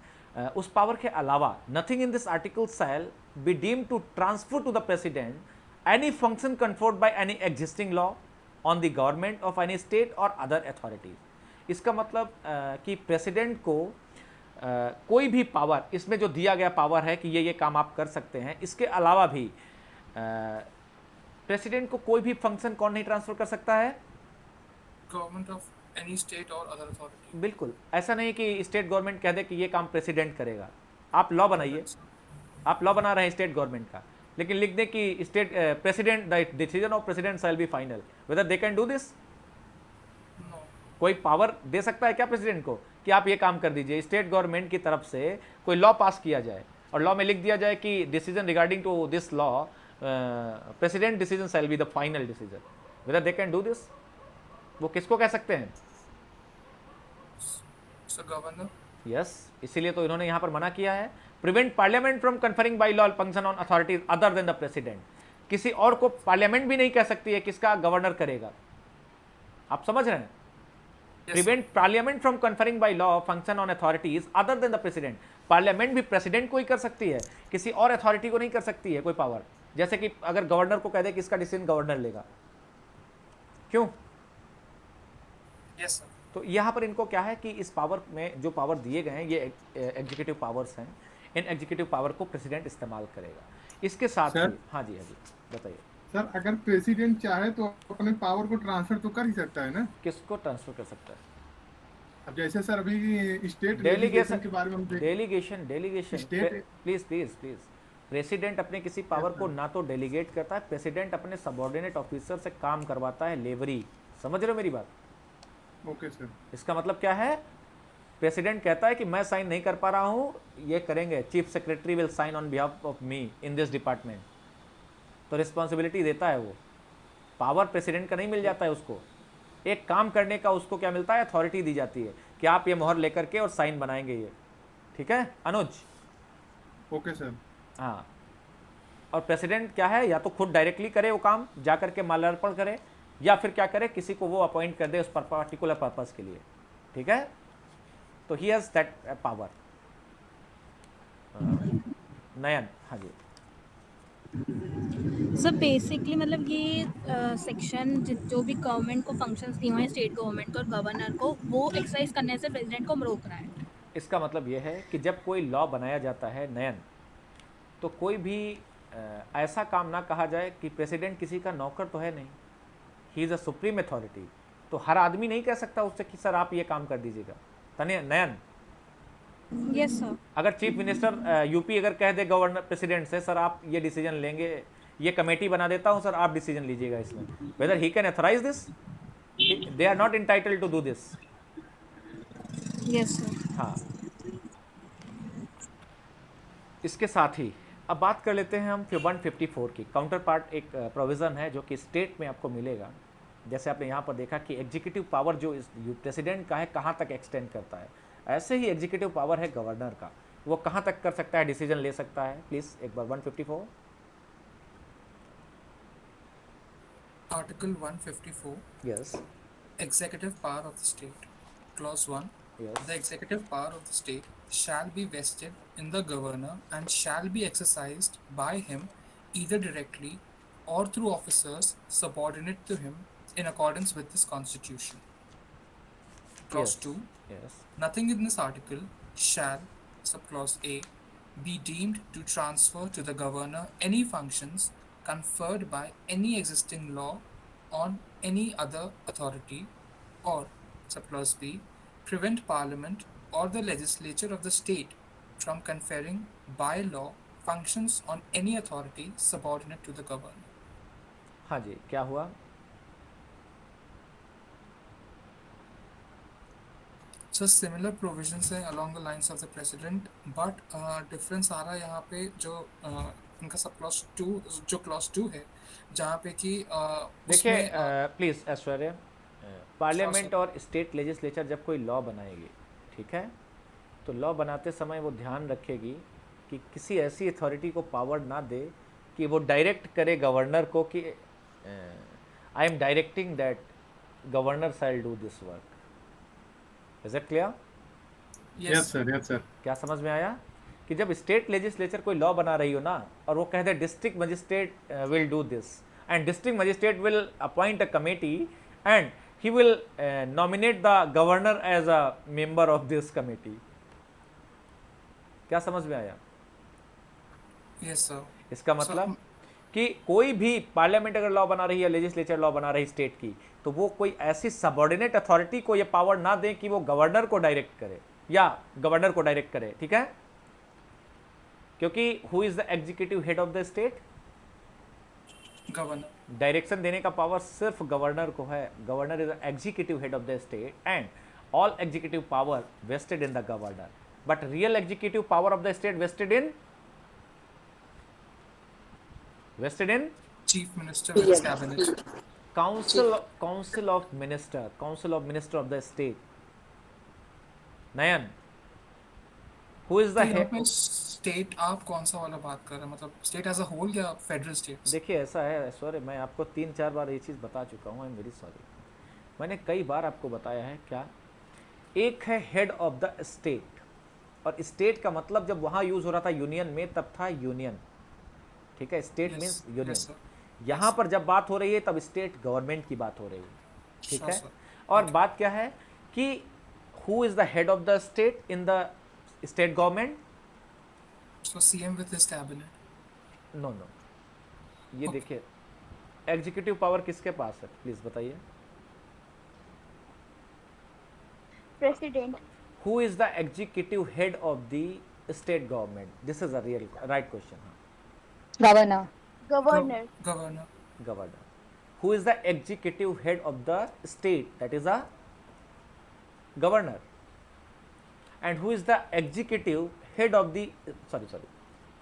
उस पावर के अलावा nothing in this article shall be deemed to transfer to the president any function conferred by any existing law on the government of any state or other authorities. इसका मतलब कि प्रेसिडेंट को कोई भी पावर, इसमें जो दिया गया पावर है कि ये काम आप कर सकते हैं, इसके अलावा भी प्रेसिडेंट को कोई भी फंक्शन कौन नहीं ट्रांसफर कर सकता है? Government of any state or other authority. बिल्कुल, ऐसा नहीं कि स्टेट गवर्नमेंट कह दे कि ये काम प्रेसिडेंट करेगा। आप लॉ बनाइए, आप लॉ बना रहे हैं स्टेट गवर्नमेंट का, लेकिन लिख दें कि state president, the decision of president shall be final, weather they can do this? No. कोई पावर दे सकता है क्या प्रेसिडेंट को कि आप ये काम कर दीजिए? स्टेट गवर्नमेंट की तरफ से कोई लॉ पास किया जाए और लॉ में लिख दिया जाए कि decision regarding to this law, president decision shall be the final decision, whether they can do this? वो किसको कह सकते हैं? So governor. यस, इसीलिए तो इन्होंने यहाँ पर मना किया है, prevent parliament from conferring by law function on authorities other than the president. किसी और को पार्लियामेंट भी नहीं कह सकती है किसका गवर्नर करेगा। आप समझ रहे हैं? Prevent parliament from conferring by law function on authorities other than the president. Parliament भी प्रेसिडेंट को ही कर सकती है, किसी और अथॉरिटी को नहीं कर सकती है कोई पावर। जैसे कि अगर गवर्नर को कह दे कि इसका डिसीजन गवर्नर लेगा, क्यों? Yes, sir. तो यहाँ पर इनको क्या है कि इस पावर में जो पावर दिए गए हैं ये एग्जीक्यूटिव पावर्स हैं, इन एग्जीक्यूटिव पावर को प्रेसिडेंट इस्तेमाल करेगा। इसके साथ ही, हाँ जी बताइए सर, अगर प्रेसिडेंट चाहे तो अपने पावर को ट्रांसफर तो कर ही सकता है ना? किसको ट्रांसफर कर सकता है? अब जैसे सर अभी स्टेट डेलीगेशन के बारे में डेलीगेशन State- प्लीज प्रेसिडेंट अपने किसी पावर को ना तो डेलीगेट करता है, प्रेसिडेंट अपने सबऑर्डिनेट ऑफिसर से काम करवाता है, लेवरी। समझ रहे हो मेरी बात? Okay sir. इसका मतलब क्या है? प्रेसिडेंट कहता है कि मैं साइन नहीं कर पा रहा हूं, ये करेंगे, chief secretary will sign on behalf of me in this department. तो रिस्पॉन्सिबिलिटी देता है वो, पावर प्रेसिडेंट का नहीं मिल जाता है उसको। एक काम करने का उसको क्या मिलता है? अथॉरिटी दी जाती है कि आप ये मोहर लेकर के और साइन बनाएंगे ये। ठीक है अनुज? Okay sir. हाँ, और प्रेसिडेंट क्या है, या तो खुद डायरेक्टली करे वो काम, जा करके माल्यार्पण करे, या फिर क्या करे, किसी को वो अपॉइंट कर दे उस पर्टिकुलर पर्पस के लिए। ठीक है, तो ही हैज दैट पावर। नयन, हाँ जी। सर बेसिकली मतलब ये सेक्शन जो भी गवर्नमेंट को फंक्शंस दिए हुए हैं स्टेट गवर्नमेंट को और गवर्नर को, वो एक्सरसाइज करने से प्रेसिडेंट को रोक रहा है। इसका मतलब ये है कि जब कोई लॉ बनाया जाता है नयन, तो कोई भी ऐसा काम ना कहा जाए कि प्रेसिडेंट किसी का नौकर तो है नहीं, he is a supreme authority. तो हर आदमी नहीं कह सकता उससे कि सर आप ये काम कर दीजिएगा। नयन, यस सर। अगर चीफ मिनिस्टर यूपी अगर कह दे गवर्नर प्रेसिडेंट से, सर आप ये डिसीजन लेंगे, ये कमेटी बना देता हूँ सर, आप डिसीजन लीजिएगा इसमें, whether he can authorize this? They are not entitled to do this. Yes sir. हाँ, इसके साथ ही अब बात कर लेते हैं हम 154 की। काउंटर पार्ट एक प्रोविज़न है जो कि स्टेट में आपको मिलेगा। जैसे आपने यहाँ पर देखा कि एग्जीक्यूटिव पावर जो प्रेसिडेंट का है कहाँ तक एक्सटेंड करता है, ऐसे ही एग्जीक्यूटिव पावर है गवर्नर का, वो कहाँ तक कर सकता है, डिसीजन ले सकता है। प्लीज़ एक बार 154। Article 154. Yes. Executive power of the state. Clause 1. Yes. The executive power of the state shall be vested in the governor and shall be exercised by him either directly or through officers subordinate to him in accordance with this constitution. Clause Yes. 2. Yes. Nothing in this article shall, subclause A, be deemed to transfer to the governor any functions conferred by any existing law on any other authority, or, subclause B, prevent Parliament or the legislature of the state from conferring by law functions on any authority subordinate to the governor. हाँ जी, क्या हुआ? So similar provisions हैं along the lines of the president, but difference आ रहा है यहाँ पे जो इनका सब clause 2 है, जहाँ पे कि देखिए उसमें प्लीज़ ऐश्वर्या, पार्लियामेंट और स्टेट लेजिस्लेचर जब कोई लॉ बनाएगी, ठीक है, तो लॉ बनाते समय वो ध्यान रखेगी कि किसी ऐसी अथॉरिटी को पावर ना दे कि वो डायरेक्ट करे गवर्नर को कि I am directing that governor shall do this work. Is it clear? Yes sir. क्या समझ में आया कि जब स्टेट लेजिस्लेचर कोई लॉ बना रही हो ना और वो कह दे district magistrate will do this and district magistrate will appoint a committee and he will nominate the governor as a member of this committee। क्या समझ में आया? yes sir। इसका मतलब कि कोई भी पार्लियामेंट अगर लॉ बना रही है, लेजिस्लेचर लॉ बना रही स्टेट की, तो वो कोई ऐसी सबऑर्डिनेट अथॉरिटी को ये पावर ना दे कि वो गवर्नर को डायरेक्ट करे या गवर्नर को डायरेक्ट करे, ठीक है? क्योंकि who is the executive head of the state? Governor. Direction देने का पावर सिर्फ गवर्नर को है। Governor is the executive head of the state and all executive power vested in the governor, but real executive power of the state vested in chief minister with his cabinet। council of minister of the state। Nayan, who is the head? State आप कौन सा वाला बात कर रहे हैं, मतलब स्टेट एज अ होल या फेडरल स्टेट्स? देखिए ऐसा है, सॉरी मैं आपको 3-4 बार ये चीज़ बता चुका हूँ, आई एम वेरी सॉरी। मैंने कई बार आपको बताया है क्या, एक है हेड ऑफ द स्टेट, और स्टेट का मतलब जब वहाँ यूज़ हो रहा था यूनियन में तब था यूनियन, ठीक है? State means union. यहाँ पर जब बात हो रही है तब स्टेट गवर्नमेंट की बात हो रही है, ठीक है? और बात क्या है कि who is the head of the state in the state government? So CM with his cabinet। No, ये देखिए एग्जीक्यूटिव पावर किसके पास है, प्लीज बताइए। President. Who is the executive head of the state government? This is a real right question. Governor. Governor. Who is the executive head of the state? That is a governor. And who is the executive head of the sorry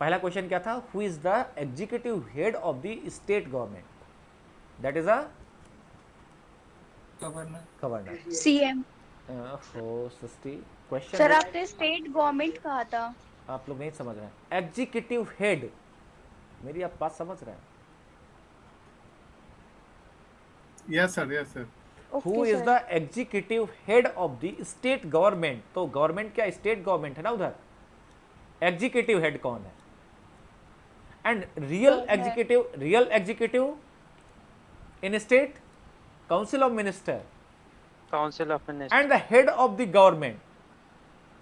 पहला क्वेश्चन क्या था? Who is the executive head of the state government? That is a governor. CM. हो सृष्टि, क्वेश्चन सर आपने स्टेट गवर्नमेंट कहा था। आप लोग नहीं समझ रहे हैं। एग्जीक्यूटिव हेड, मेरी आप बात समझ रहे हैं? Yes sir. Who is the executive head of the state government? तो गवर्नमेंट क्या स्टेट गवर्नमेंट है ना उधर, एग्जीक्यूटिव हेड कौन है? And real executive in state? Council of minister. And the head of the government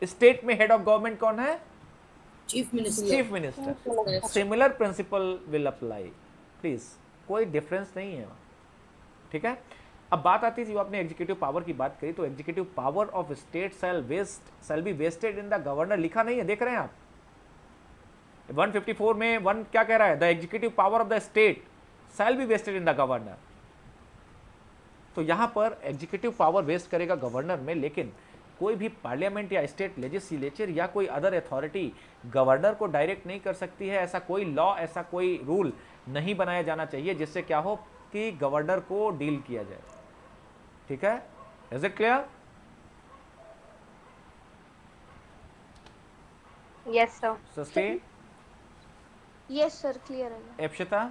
state में, हेड ऑफ गवर्नमेंट कौन है? Chief minister. Similar principle will apply, please, कोई डिफरेंस नहीं है, ठीक है? अब बात आती थी, आपने एग्जीक्यूटिव पावर की बात करी, तो executive power of state shall be vested in the governor, लिखा नहीं है, देख रहे हैं आप 154 में 1 क्या कह रहा है? The executive power of the state shall be vested in the governor. तो यहां पर एग्जीक्यूटिव पावर वेस्ट करेगा गवर्नर में, लेकिन कोई भी पार्लियामेंट या स्टेट लेजिस्लेचर या कोई अदर अथॉरिटी गवर्नर को डायरेक्ट नहीं कर सकती है। ऐसा कोई लॉ, ऐसा कोई रूल नहीं बनाया जाना चाहिए जिससे क्या हो कि गवर्नर को डील किया जाए, ठीक है? Is it clear? Yes sir. Srishti? Yes sir, clear है। एप्शिता?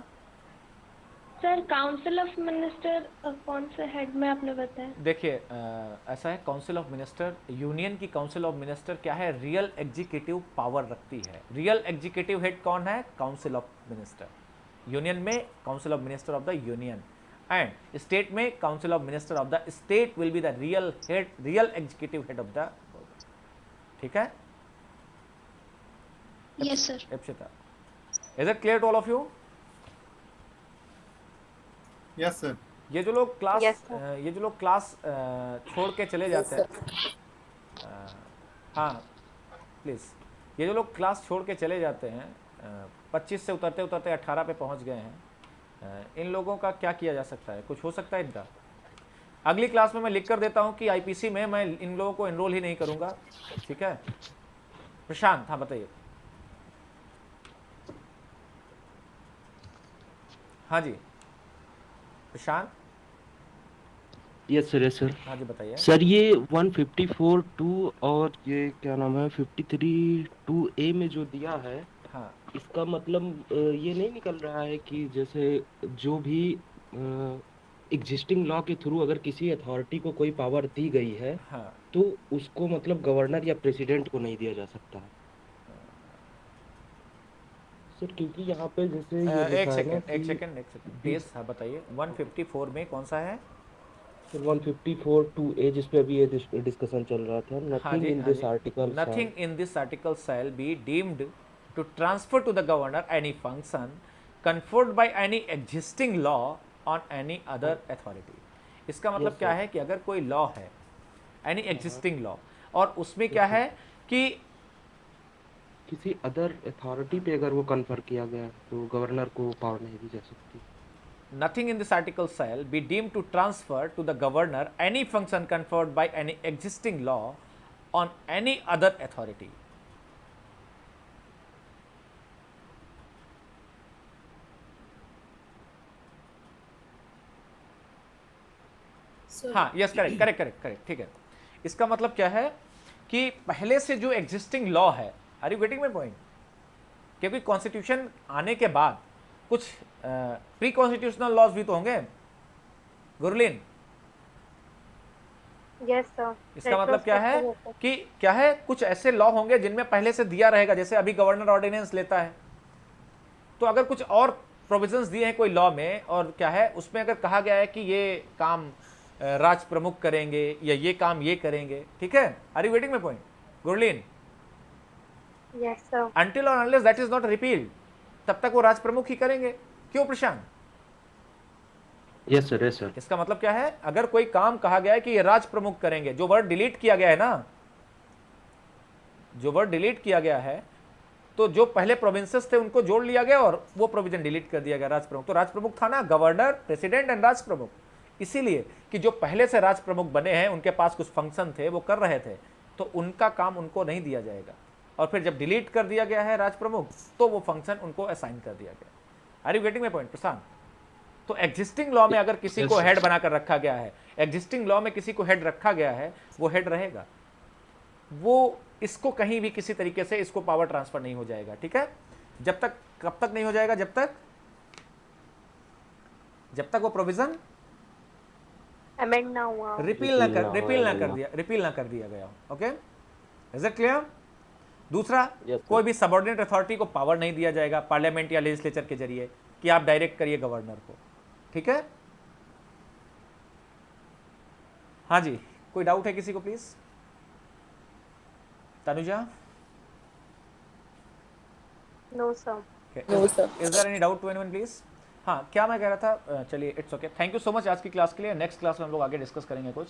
सर काउंसिल ऑफ मिनिस्टर कौन से हेड में आपने बताया? देखिए ऐसा है, काउंसिल ऑफ मिनिस्टर, यूनियन की काउंसिल ऑफ मिनिस्टर क्या है? रियल एग्जीक्यूटिव पावर रखती है। रियल एग्जीक्यूटिव हेड कौन है? Council of minister. यूनियन में council of minister of the union, and state में council of minister of the state will be the real executive head of the, ठीक है? Yes sir. Epshita, is it clear to all of you? Yes sir. ये जो लोग क्लास छोड़ के चले जाते हैं, हाँ प्लीज़, ये जो लोग क्लास छोड़ के चले जाते हैं, 25 से उतरते उतरते 18 पे पहुंच गए हैं, इन लोगों का क्या किया जा सकता है? कुछ हो सकता है इनका? अगली क्लास में मैं लिख कर देता हूं कि आईपीसी में मैं इन लोगों को एनरोल ही नहीं करूंगा, ठीक है। प्रशांत, हाँ बताइए। हाँ जी Prashant. Yes sir, yes sir. हाँ जी बताइए। सर ये 154(2) और ये क्या नाम है 53(2)A में जो दिया है, हाँ इसका मतलब ये नहीं निकल रहा है कि जैसे जो भी एग्जिस्टिंग लॉ के थ्रू अगर किसी अथॉरिटी को कोई पावर दी गई है, हाँ तो उसको मतलब गवर्नर या प्रेसिडेंट को नहीं दिया जा सकता है सर, क्योंकि यहाँ पे जैसे ये एक लिखा है ना सेकंड एक कि सेकंड प्लीज, हाँ बताइए। 154 में कौन सा है? सर 154(2)A जिस पे अभी ये डिस्कशन चल रहा था, हाँ नथिंग जी इन हाँ दिस जी। Article nothing in this article shall be deemed to transfer to the governor any function conferred by any existing law on any other authority। इसका मतलब क्या है कि अगर कोई लॉ है, एनी एग्जिस्टिंग लॉ, और उसमें क्या है कि किसी अदर अथॉरिटी पे अगर वो कन्फर किया गया तो गवर्नर को पावर नहीं दी जा सकती। nothing in this article shall be deemed to transfer to the governor any function conferred by any existing law on any other authority। हाँ yes, correct correct correct correct, ठीक है। इसका मतलब क्या है कि पहले से जो एग्जिस्टिंग लॉ है, are you getting my point? क्योंकि कॉन्स्टिट्यूशन आने के बाद कुछ प्री कॉन्स्टिट्यूशनल लॉज भी तो होंगे गुरलीन। Yes sir. इसका मतलब क्या है कि क्या है, कुछ ऐसे लॉ होंगे जिनमें पहले से दिया रहेगा, जैसे अभी गवर्नर ऑर्डिनेंस लेता है, तो अगर कुछ और प्रोविजंस दिए हैं कोई लॉ में, और क्या है उसमें अगर कहा गया है कि ये काम राज प्रमुख करेंगे या ये काम ये करेंगे, ठीक है। Are you getting my point Gurleen? Yes sir. Until और unless that is not repealed, तब तक वो राज प्रमुख ही करेंगे। क्यों Prashant? Yes sir, yes sir. इसका मतलब क्या है, अगर कोई काम कहा गया है कि ये राज प्रमुख करेंगे, जो वर्ड डिलीट किया गया है ना, जो वर्ड डिलीट किया गया है, तो जो पहले प्रोविंसेस थे उनको जोड़ लिया गया और वो प्रोविजन डिलीट कर दिया गया, राज प्रमुख। तो राज प्रमुख था ना, गवर्नर, प्रेसिडेंट एंड राज प्रमुख। इसीलिए कि जो पहले से राज प्रमुख बने हैं उनके पास कुछ फंक्शन थे, वो कर रहे थे, तो उनका काम उनको नहीं दिया जाएगा। और फिर जब डिलीट कर दिया गया है राज प्रमुख, तो वो फंक्शन उनको असाइन कर दिया गया। Are you getting my point Prashant? तो एग्जिस्टिंग लॉ में अगर किसी को हेड बनाकर रखा गया है, एग्जिस्टिंग लॉ में किसी को हेड रखा गया है, वो हेड रहेगा, वो इसको कहीं भी किसी तरीके से इसको पावर ट्रांसफर नहीं हो जाएगा, ठीक है। जब तक, कब तक नहीं हो जाएगा? जब तक वो प्रोविजन अमेंड ना हुआ, रिपील ना कर दिया गया। Okay, is it clear? दूसरा, कोई भी सबऑर्डिनेट अथॉरिटी को पावर नहीं दिया जाएगा पार्लियामेंट या लेजिस्लेचर के जरिए कि आप डायरेक्ट करिए गवर्नर को, ठीक है। हाँ जी, कोई डाउट है किसी को? Please Tanuja. No sir. No, sir. Is there any doubt to anyone please? हाँ, क्या मैं कह रहा था, चलिए it's okay, thank you so much आज की क्लास के लिए। नेक्स्ट क्लास में हम लोग आगे डिस्कस करेंगे कुछ।